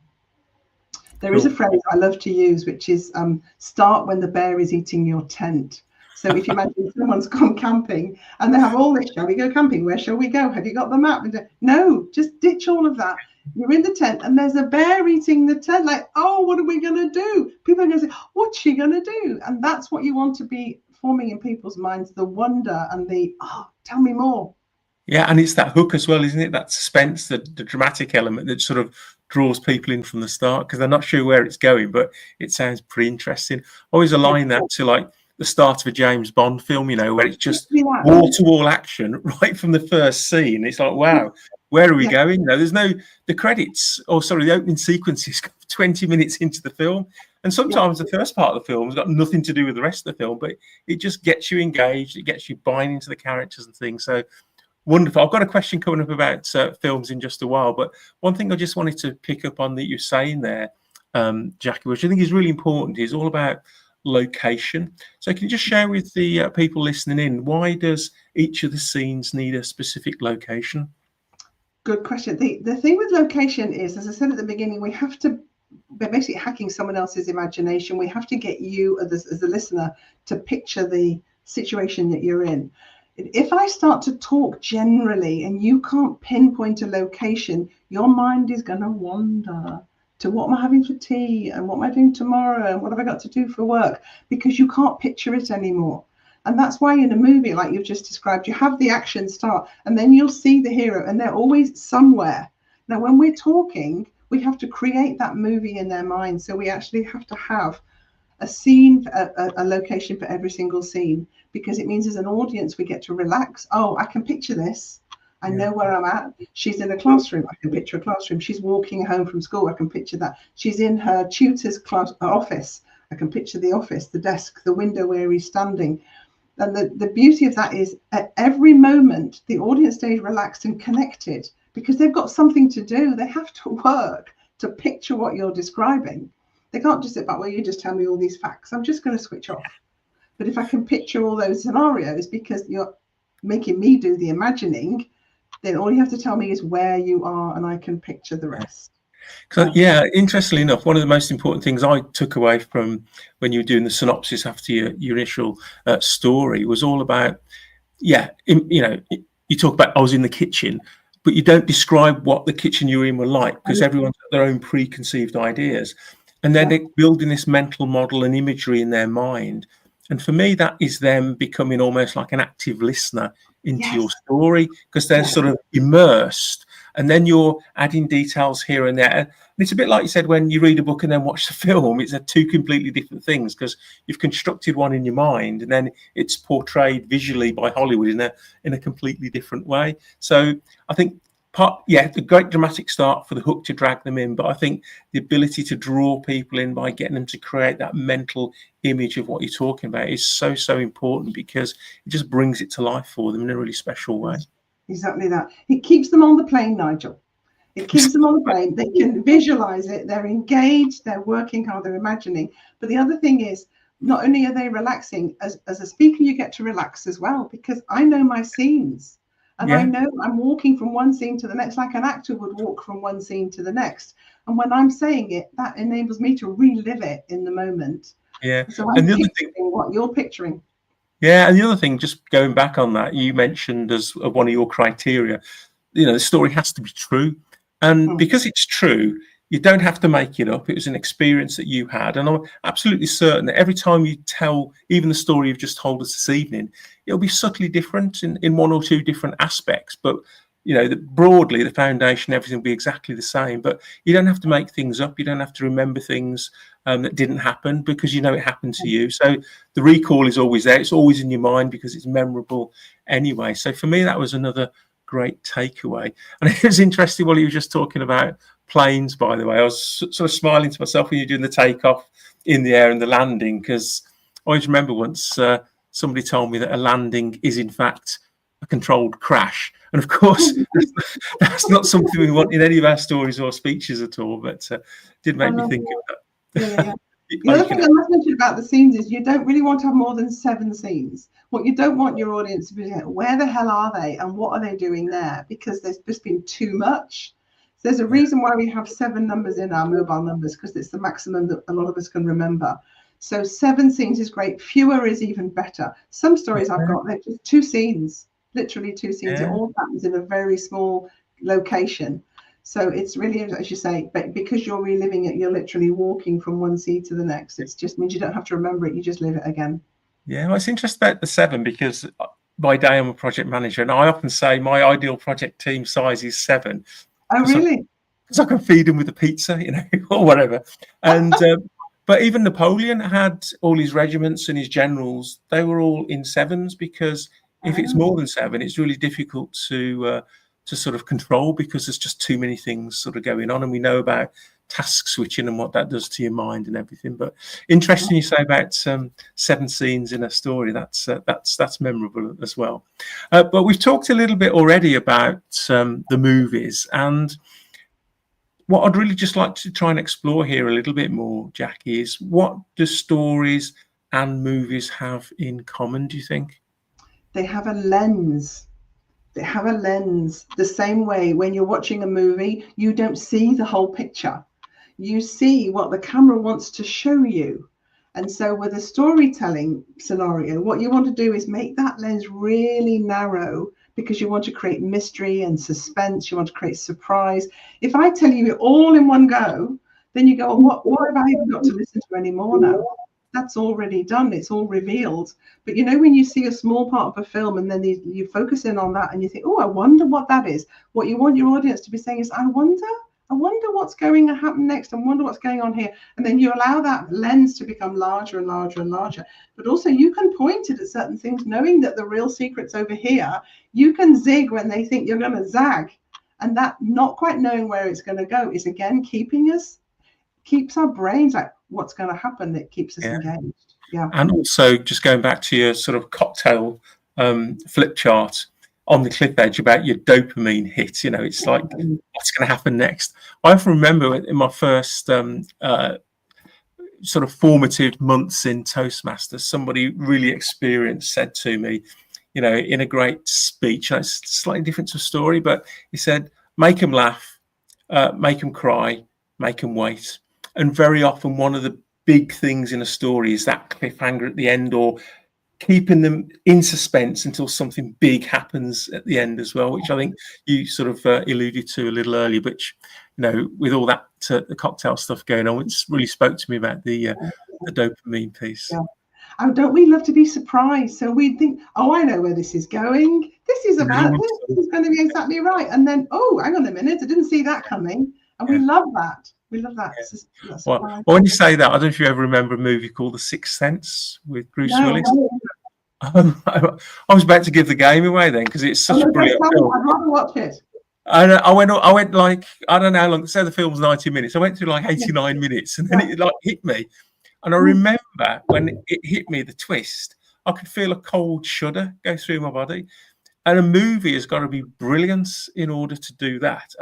There is a phrase I love to use, which is start when the bear is eating your tent. So if you imagine someone's gone camping and they have all this, shall we go camping? Where shall we go? Have you got the map? No, just ditch all of that. You're in the tent and there's a bear eating the tent. Like, oh, what are we going to do? People are going to say, what's she going to do? And that's what you want to be forming in people's minds the wonder and the, oh, tell me more. Yeah, and it's that hook as well, isn't it? That suspense, the dramatic element that sort of draws people in from the start because they're not sure where it's going, but it sounds pretty interesting. I always align that to like the start of a James Bond film, you know, where it's just wall-to-wall action right from the first scene. It's like, wow, where are we going? You know, there's no, the credits, or sorry, the opening sequences 20 minutes into the film. And sometimes the first part of the film has got nothing to do with the rest of the film, but it just gets you engaged. It gets you buying into the characters and things. So wonderful. I've got a question coming up about films in just a while, but one thing I just wanted to pick up on that you're saying there, Jackie, which I think is really important, is all about location. So can you just share with the people listening in, why does each of the scenes need a specific location? Good question. The thing with location is, as I said at the beginning, we have to, we're basically hacking someone else's imagination. We have to get you as the listener to picture the situation that you're in. If I start to talk generally and you can't pinpoint a location, your mind is going to wander to what am I having for tea and what am I doing tomorrow and what have I got to do for work, because you can't picture it anymore. And that's why in a movie like you've just described, you have the action start and then you'll see the hero and they're always somewhere. Now, when we're talking, we have to create that movie in their mind. So we actually have to have a scene, a location for every single scene, because it means as an audience, we get to relax. Oh, I can picture this. I know where I'm at. She's in a classroom. I can picture a classroom. She's walking home from school. I can picture that. She's in her tutor's class office. I can picture the office, the desk, the window where he's standing. And the beauty of that is at every moment, the audience stays relaxed and connected because they've got something to do. They have to work to picture what you're describing. They can't just sit back, well, you just tell me all these facts. I'm just going to switch off. But if I can picture all those scenarios, because you're making me do the imagining, then all you have to tell me is where you are and I can picture the rest. Yeah, interestingly enough, one of the most important things I took away from when you were doing the synopsis after your initial story was all about, you know, you talk about I was in the kitchen, but you don't describe what the kitchen you were in were like, because everyone's got their own preconceived ideas. And then they're building this mental model and imagery in their mind. And for me, that is them becoming almost like an active listener into your story, because they're sort of immersed. And then you're adding details here and there. And it's a bit like you said, when you read a book and then watch the film, it's two completely different things, because you've constructed one in your mind and then it's portrayed visually by Hollywood in a completely different way. So I think the great dramatic start for the hook to drag them in, but I think the ability to draw people in by getting them to create that mental image of what you're talking about is so, so important, because it just brings it to life for them in a really special way. Exactly that. It keeps them on the plane, Nigel. It keeps them on the plane. They can visualize it. They're engaged. They're working hard. They're imagining. But the other thing is, not only are they relaxing, as a speaker, you get to relax as well, because I know my scenes. And I know I'm walking from one scene to the next, like an actor would walk from one scene to the next. And when I'm saying it, that enables me to relive it in the moment. Yeah. So I'm picturing what you're picturing. Yeah. And the other thing, just going back on that, you mentioned as one of your criteria, you know, the story has to be true. And because it's true, you don't have to make it up. It was an experience that you had. And I'm absolutely certain that every time you tell even the story you've just told us this evening, it'll be subtly different in one or two different aspects. But, you know, broadly, the foundation, everything will be exactly the same. But you don't have to make things up. You don't have to remember things that didn't happen, because you know it happened to you. So the recall is always there. It's always in your mind because it's memorable anyway. So for me, that was another great takeaway. And it was interesting while you were just talking about planes, by the way. I was sort of smiling to myself when you're doing the takeoff in the air and the landing, because I always remember once somebody told me that a landing is in fact a controlled crash. And of course, that's not something we want in any of our stories or speeches at all, but did make me think of that. The other thing I must mention about the scenes is you don't really want to have more than 7 scenes. What you don't want your audience to be like, where the hell are they and what are they doing there? Because there's just been too much. So there's a reason why we have 7 numbers in our mobile numbers, because it's the maximum that a lot of us can remember. So 7 scenes is great. Fewer is even better. Some stories I've got, they're just 2 scenes, literally 2 scenes. It all happens in a very small location. So it's really, as you say, but because you're reliving it, you're literally walking from one scene to the next. It just means you don't have to remember it. You just live it again. Yeah, well, it's interesting about the 7 because by day I'm a project manager, and I often say my ideal project team size is 7 Oh, because really? I can feed them with a pizza, or whatever. And but even Napoleon had all his regiments and his generals; they were all in 7s because if it's more than 7, it's really difficult to sort of control because there's just too many things sort of going on, and we know about task switching and what that does to your mind and everything. But interesting you say about 7 scenes in a story. That's memorable as well. But we've talked a little bit already about the movies, and what I'd really just like to try and explore here a little bit more, Jackie, is what do stories and movies have in common, do you think? They have a lens. They have a lens. The same way when you're watching a movie, you don't see the whole picture. You see what the camera wants to show you. And so with a storytelling scenario, what you want to do is make that lens really narrow because you want to create mystery and suspense. You want to create surprise. If I tell you it all in one go, then you go, oh, what have I even got to listen to anymore now? That's already done. It's all revealed. But when you see a small part of a film and then you focus in on that and you think, oh, I wonder what that is. What you want your audience to be saying is, I wonder what's going to happen next. I wonder what's going on here. And then you allow that lens to become larger and larger and larger. But also you can point it at certain things, knowing that the real secret's over here. You can zig when they think you're going to zag. And that not quite knowing where it's going to go is, again, keeps our brains like, what's going to happen, that keeps us engaged. Yeah. And also just going back to your sort of cocktail flip chart on the cliff edge about your dopamine hit, it's like, what's going to happen next? I often remember in my first sort of formative months in Toastmasters, somebody really experienced said to me, in a great speech, and it's slightly different to a story, but he said, make them laugh, make them cry, make them wait. And very often one of the big things in a story is that cliffhanger at the end, or keeping them in suspense until something big happens at the end as well, which I think you sort of alluded to a little earlier, which, with all that the cocktail stuff going on, it's really spoke to me about the dopamine piece. Yeah. Oh, don't we love to be surprised? So we think, oh, I know where this is going. This is about this. This is going to be exactly right. And then, oh, hang on a minute, I didn't see that coming. And we love that. We love that. Yeah. Well, when you say that, I don't know if you ever remember a movie called The Sixth Sense with Bruce Willis. I was about to give the game away then because it's such a brilliant film. I'd rather watch it. And I went like, I don't know how long. Say the film's 90 minutes. I went through like 89 minutes, and then it like hit me. And I remember when it hit me, the twist. I could feel a cold shudder go through my body. And a movie has got to be brilliant in order to do that.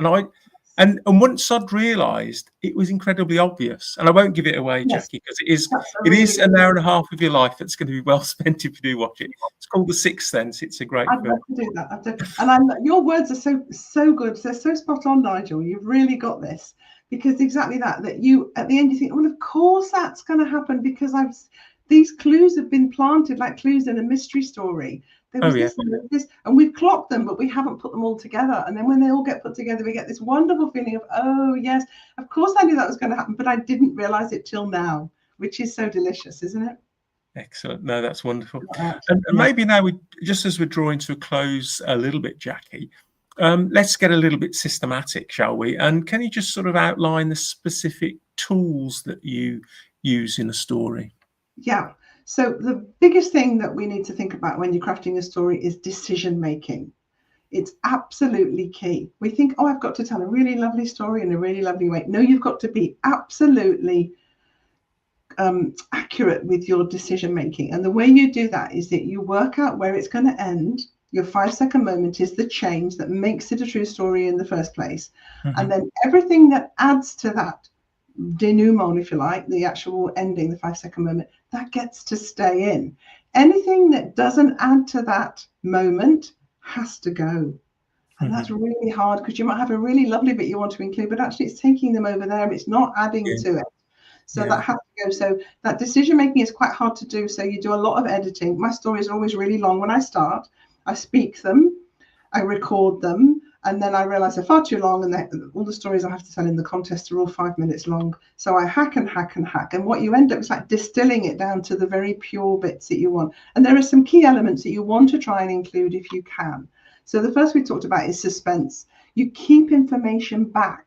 And once I'd realised, it was incredibly obvious. And I won't give it away, Jackie, because it is an hour and a half of your life that's going to be well spent if you do watch it. It's called The Sixth Sense. It's a great film. I'd love to do that. And your words are so good. They're so spot on, Nigel. You've really got this. Because exactly that you, at the end, you think, well, of course that's going to happen because these clues have been planted like clues in a mystery story. There was this, and we've clocked them, but we haven't put them all together. And then when they all get put together, we get this wonderful feeling of, oh, yes, of course I knew that was going to happen, but I didn't realize it till now, which is so delicious, isn't it? Excellent. No, that's wonderful. And maybe now, just as we're drawing to a close a little bit, Jackie, let's get a little bit systematic, shall we? And can you just sort of outline the specific tools that you use in a story? Yeah. So the biggest thing that we need to think about when you're crafting a story is decision making. It's absolutely key. We think, oh, I've got to tell a really lovely story in a really lovely way. No, you've got to be absolutely accurate with your decision making. And the way you do that is that you work out where it's going to end. Your 5-second moment is the change that makes it a true story in the first place. And then everything that adds to that denouement, if you like, the actual ending, the 5-second moment, that gets to stay in. Anything that doesn't add to that moment has to go. And that's really hard because you might have a really lovely bit you want to include, but actually it's taking them over there and it's not adding to it. So that has to go. So that decision making is quite hard to do. So you do a lot of editing. My stories are always really long when I start. I speak them, I record them, And then I realized they're far too long, and all the stories I have to tell in the contest are all 5 minutes long. So I hack and hack and hack. And what you end up is like distilling it down to the very pure bits that you want. And there are some key elements that you want to try and include if you can. So the first we talked about is suspense. You keep information back.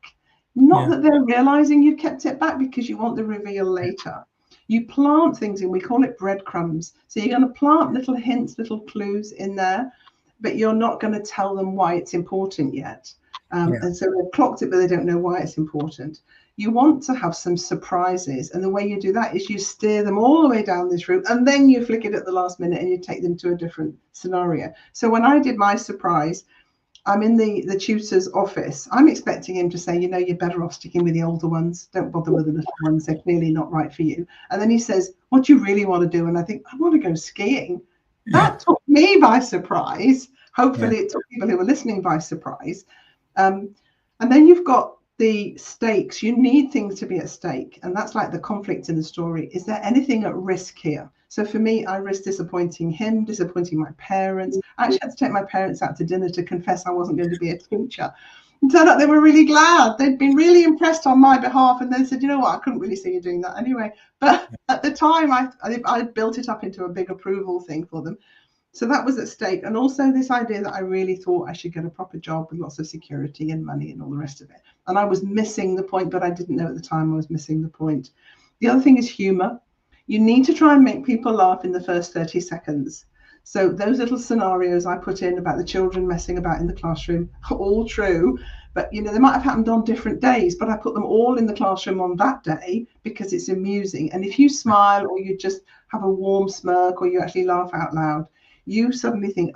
Not that they're realizing you kept it back, because you want the reveal later. You plant things in, we call it breadcrumbs. So you're going to plant little hints, little clues in there, but you're not going to tell them why it's important yet. And so they've clocked it, but they don't know why it's important. You want to have some surprises. And the way you do that is you steer them all the way down this route, and then you flick it at the last minute and you take them to a different scenario. So when I did my surprise, I'm in the tutor's office. I'm expecting him to say, you know, you're better off sticking with the older ones. Don't bother with the little ones. They're clearly not right for you. And then he says, what do you really want to do? And I think, I want to go skiing. That took me by surprise. Hopefully it took people who were listening by surprise. And then you've got the stakes. You need things to be at stake. And that's like the conflict in the story. Is there anything at risk here? So for me, I risked disappointing him, disappointing my parents. I actually had to take my parents out to dinner to confess I wasn't going to be a teacher. It turned out they were really glad. They'd been really impressed on my behalf, and they said, you know what, I couldn't really see you doing that anyway. But at the time, I built it up into a big approval thing for them. So that was at stake. And also this idea that I really thought I should get a proper job with lots of security and money and all the rest of it. And I was missing the point, but I didn't know at the time I was missing the point. The other thing is humor. You need to try and make people laugh in the first 30 seconds. So those little scenarios I put in about the children messing about in the classroom are all true, but you know, they might have happened on different days, but I put them all in the classroom on that day because it's amusing. And if you smile, or you just have a warm smirk, or you actually laugh out loud, you suddenly think,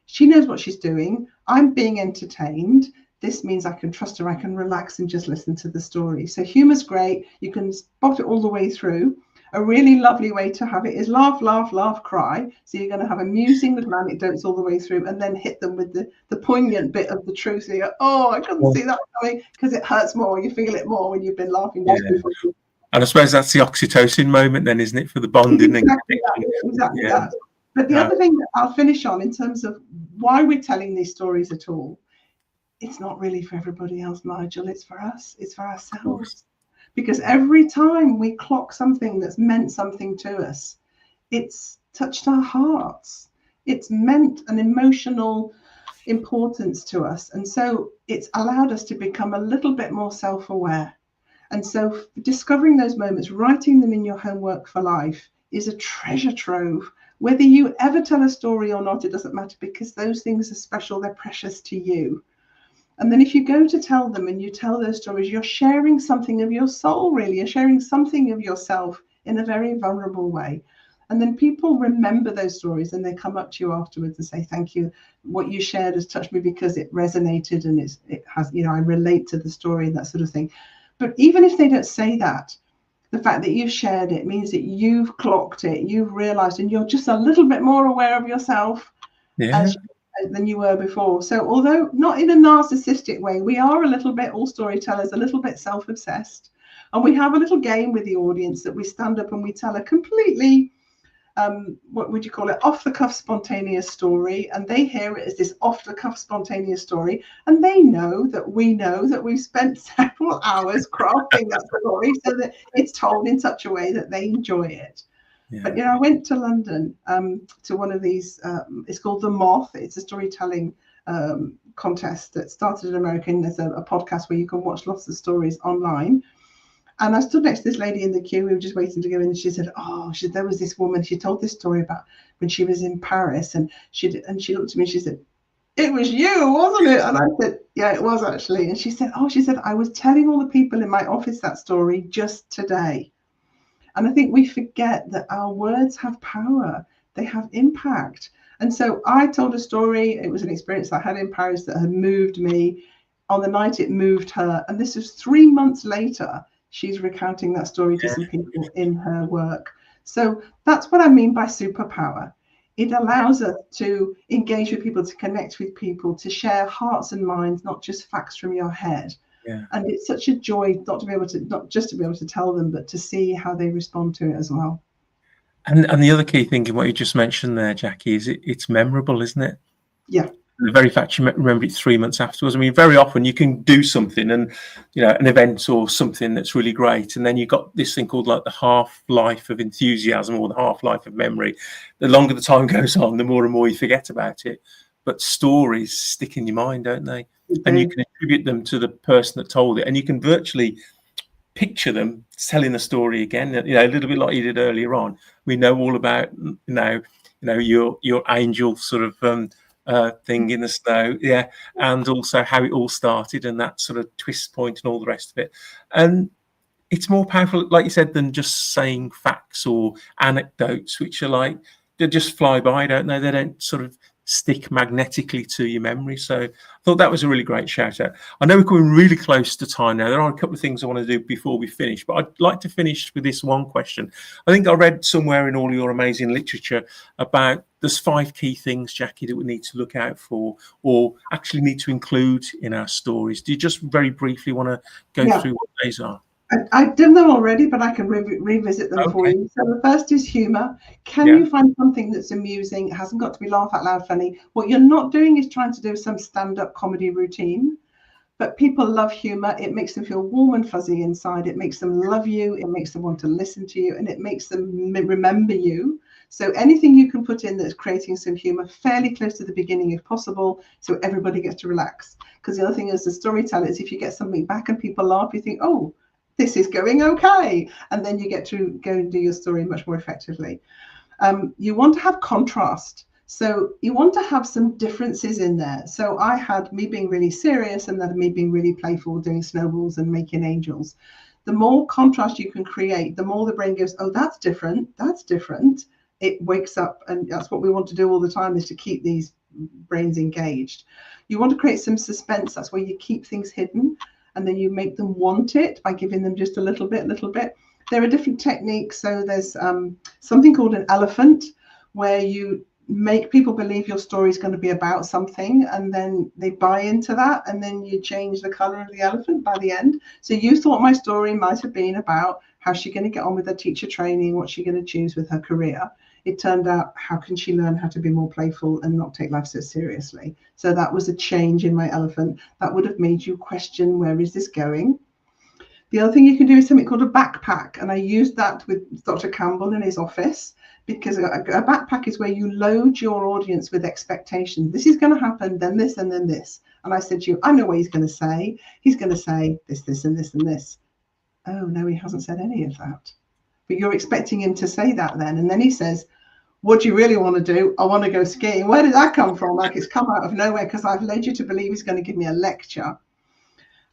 she knows what she's doing. I'm being entertained. This means I can trust her. I can relax and just listen to the story. So humor's great. You can spot it all the way through. A really lovely way to have it is laugh, laugh, laugh, cry. So you're going to have amusing little anecdotes all the way through, and then hit them with the poignant bit of the truth. So you go, I couldn't see that coming, because it hurts more. You feel it more when you've been laughing. And I suppose that's the oxytocin moment then, isn't it, for the bonding? Exactly that. But the other thing that I'll finish on in terms of why we're telling these stories at all, it's not really for everybody else, Nigel. It's for us. It's for ourselves. Because every time we clock something that's meant something to us, it's touched our hearts. It's meant an emotional importance to us. And so it's allowed us to become a little bit more self-aware. And so discovering those moments, writing them in your homework for life, is a treasure trove. Whether you ever tell a story or not, it doesn't matter, because those things are special. They're precious to you. And then if you go to tell them and you tell those stories, you're sharing something of your soul, really. You're sharing something of yourself in a very vulnerable way. And then people remember those stories, and they come up to you afterwards and say, thank you. What you shared has touched me because it resonated, and it has, I relate to the story and that sort of thing. But even if they don't say that, the fact that you've shared it means that you've clocked it, you've realized, and you're just a little bit more aware of yourself than you were before. So although not in a narcissistic way, we are a little bit, all storytellers, a little bit self-obsessed, and we have a little game with the audience that we stand up and we tell a completely what would you call it, off-the-cuff spontaneous story, and they hear it as this off-the-cuff spontaneous story, and they know that we've spent several hours crafting that story so that it's told in such a way that they enjoy it. But I went to London to one of these, it's called The Moth. It's a storytelling contest that started in America, and there's a podcast where you can watch lots of stories online. And I stood next to this lady in the queue. We were just waiting to go in, and she said, there was this woman, she told this story about when she was in Paris, and she looked at me and she said, it was you, wasn't it? And I said, yeah, it was actually. And she said, I was telling all the people in my office that story just today. And I think we forget that our words have power. They have impact. And so I told a story. It was an experience I had in Paris that had moved me. On the night it moved her. And this was 3 months later. She's recounting that story to some people in her work. So that's what I mean by superpower. It allows us to engage with people, to connect with people, to share hearts and minds, not just facts from your head. And it's such a joy not just to be able to tell them, but to see how they respond to it as well. And the other key thing in what you just mentioned there, Jackie, is it's memorable, isn't it? Yeah. the very fact you remember it 3 months afterwards. I mean, very often you can do something and, an event or something that's really great, and then you've got this thing called like the half-life of enthusiasm or the half-life of memory. The longer the time goes on, the more and more you forget about it. But stories stick in your mind, don't they? And you can attribute them to the person that told it, and you can virtually picture them telling the story again. A little bit like you did earlier on. We know all about your angel sort of thing in the snow, and also how it all started and that sort of twist point and all the rest of it. And it's more powerful, like you said, than just saying facts or anecdotes, which are like, they just fly by, don't they? They don't sort of stick magnetically to your memory. So I thought that was a really great shout out. I know we're coming really close to time now. There are a couple of things I want to do before we finish, but I'd like to finish with this one question. I think I read somewhere in all your amazing literature about there's 5 key things, Jackie, that we need to look out for or actually need to include in our stories. Do you just very briefly want to go through what these are? I've done them already, but I can revisit them for you. So the first is humor. Can you find something that's amusing? It hasn't got to be laugh out loud funny. What you're not doing is trying to do some stand-up comedy routine, but people love humor. It makes them feel warm and fuzzy inside. It makes them love you. It makes them want to listen to you, and it makes them remember you. So anything you can put in that's creating some humor fairly close to the beginning if possible, so everybody gets to relax. Because the other thing as a storyteller is if you get something back and people laugh, you think, oh, this is going okay, and then you get to go and do your story much more effectively. You want to have contrast, so you want to have some differences in there. So I had me being really serious and then me being really playful, doing snowballs and making angels. The more contrast you can create, the more the brain goes, oh, that's different, that's different. It wakes up, and that's what we want to do all the time, is to keep these brains engaged. You want to create some suspense. That's where you keep things hidden, and then you make them want it by giving them just a little bit. There are different techniques. So there's something called an elephant, where you make people believe your story is going to be about something, and then they buy into that, and then you change the color of the elephant by the end. So you thought my story might have been about how's she going to get on with her teacher training, what's she going to choose with her career. It turned out, how can she learn how to be more playful and not take life so seriously? So that was a change in my elephant. That would have made you question, where is this going? The other thing you can do is something called a backpack. And I used that with Dr. Campbell in his office, because a backpack is where you load your audience with expectations. This is going to happen, then this, and then this. And I said to you, I know what he's going to say. He's going to say this, this, and this, and this. Oh, no, he hasn't said any of that. But you're expecting him to say that then. And then he says, what do you really want to do? I want to go skiing. Where did that come from? Like, it's come out of nowhere because I've led you to believe he's going to give me a lecture.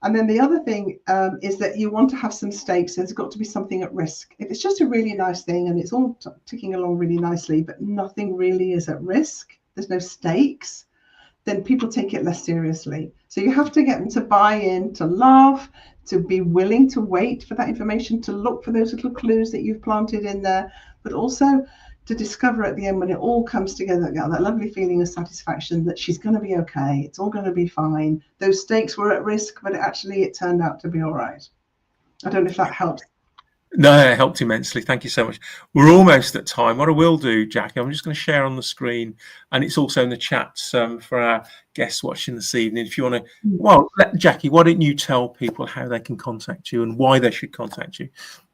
And then the other thing is that you want to have some stakes. There's got to be something at risk. If it's just a really nice thing and it's all ticking along really nicely, but nothing really is at risk, there's no stakes, then people take it less seriously. So you have to get them to buy in, to laugh, to be willing to wait for that information, to look for those little clues that you've planted in there, but also to discover at the end, when it all comes together, that lovely feeling of satisfaction that she's going to be okay, it's all going to be fine. Those stakes were at risk, but actually it turned out to be all right. I don't know if that helps. No, it helped immensely. Thank you so much. We're almost at time. What I will do, Jackie, I'm just going to share on the screen, and it's also in the chat for our guests watching this evening. If you want to, Jackie, why don't you tell people how they can contact you and why they should contact you?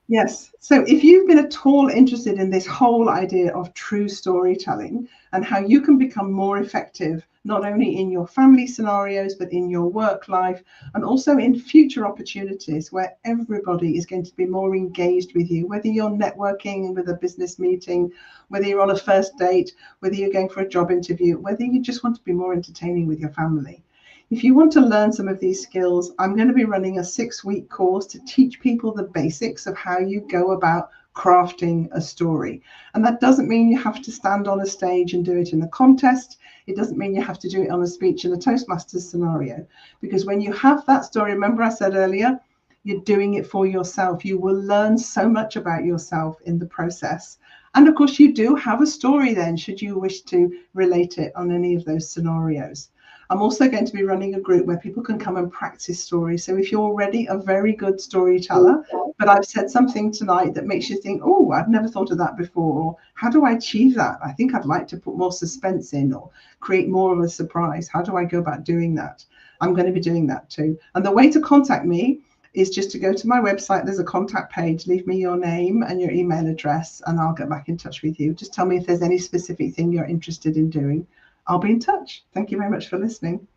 Yes. So if you've been at all interested in this whole idea of true storytelling and how you can become more effective, not only in your family scenarios, but in your work life, and also in future opportunities where everybody is going to be more engaged with you, whether you're networking with a business meeting, whether you're on a first date, whether you're going for a job interview, whether you just want to be more entertaining with your family. If you want to learn some of these skills, I'm going to be running a 6-week course to teach people the basics of how you go about crafting a story. And that doesn't mean you have to stand on a stage and do it in a contest. It doesn't mean you have to do it on a speech in a Toastmasters scenario. Because when you have that story, remember I said earlier, you're doing it for yourself. You will learn so much about yourself in the process. And of course, you do have a story then, should you wish to relate it on any of those scenarios. I'm also going to be running a group where people can come and practice stories. So if you're already a very good storyteller, but I've said something tonight that makes you think, oh, I've never thought of that before, or how do I achieve that? I think I'd like to put more suspense in or create more of a surprise. How do I go about doing that? I'm going to be doing that too. And the way to contact me is just to go to my website. There's a contact page. Leave me your name and your email address, and I'll get back in touch with you. Just tell me if there's any specific thing you're interested in doing. I'll be in touch. Thank you very much for listening.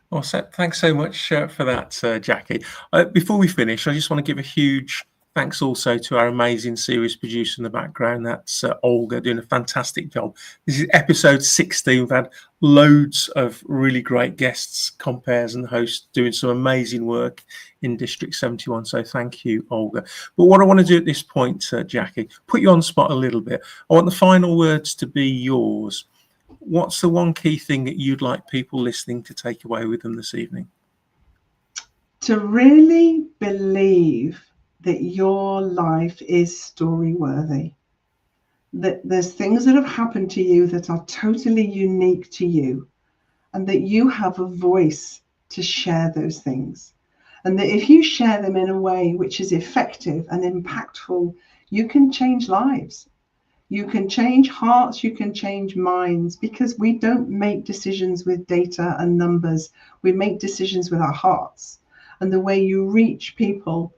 Well, thanks so much for that, Jackie. Before we finish, I just want to give a huge thanks also to our amazing series producer in the background. That's Olga, doing a fantastic job. This is episode 16. We've had loads of really great guests, compares and hosts doing some amazing work in District 71. So thank you, Olga. But what I want to do at this point, Jackie, put you on the spot a little bit. I want the final words to be yours. What's the one key thing that you'd like people listening to take away with them this evening? To really believe that your life is story worthy, that there's things that have happened to you that are totally unique to you, and that you have a voice to share those things. And that if you share them in a way which is effective and impactful, you can change lives. You can change hearts, you can change minds, because we don't make decisions with data and numbers. We make decisions with our hearts. And the way you reach people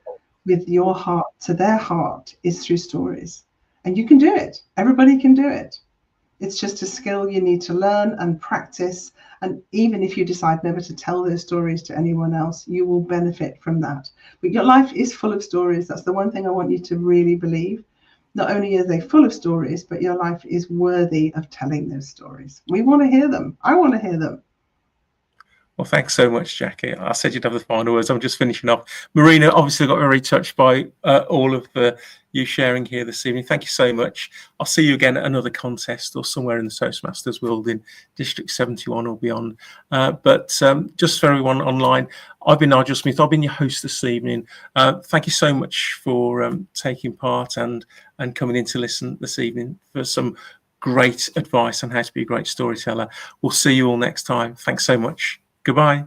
with your heart to their heart is through stories. And you can do it. Everybody can do it. It's just a skill you need to learn and practice. And even if you decide never to tell those stories to anyone else, you will benefit from that. But your life is full of stories. That's the one thing I want you to really believe. Not only are they full of stories, but your life is worthy of telling those stories. We want to hear them. I want to hear them. Well, thanks so much, Jackie. I said you'd have the final words. I'm just finishing off. Marina obviously got very touched by all of you sharing here this evening. Thank you so much. I'll see you again at another contest or somewhere in the Toastmasters world in District 71 or beyond. But just for everyone online, I've been Nigel Smith. I've been your host this evening. Thank you so much for taking part and coming in to listen this evening for some great advice on how to be a great storyteller. We'll see you all next time. Thanks so much. Goodbye.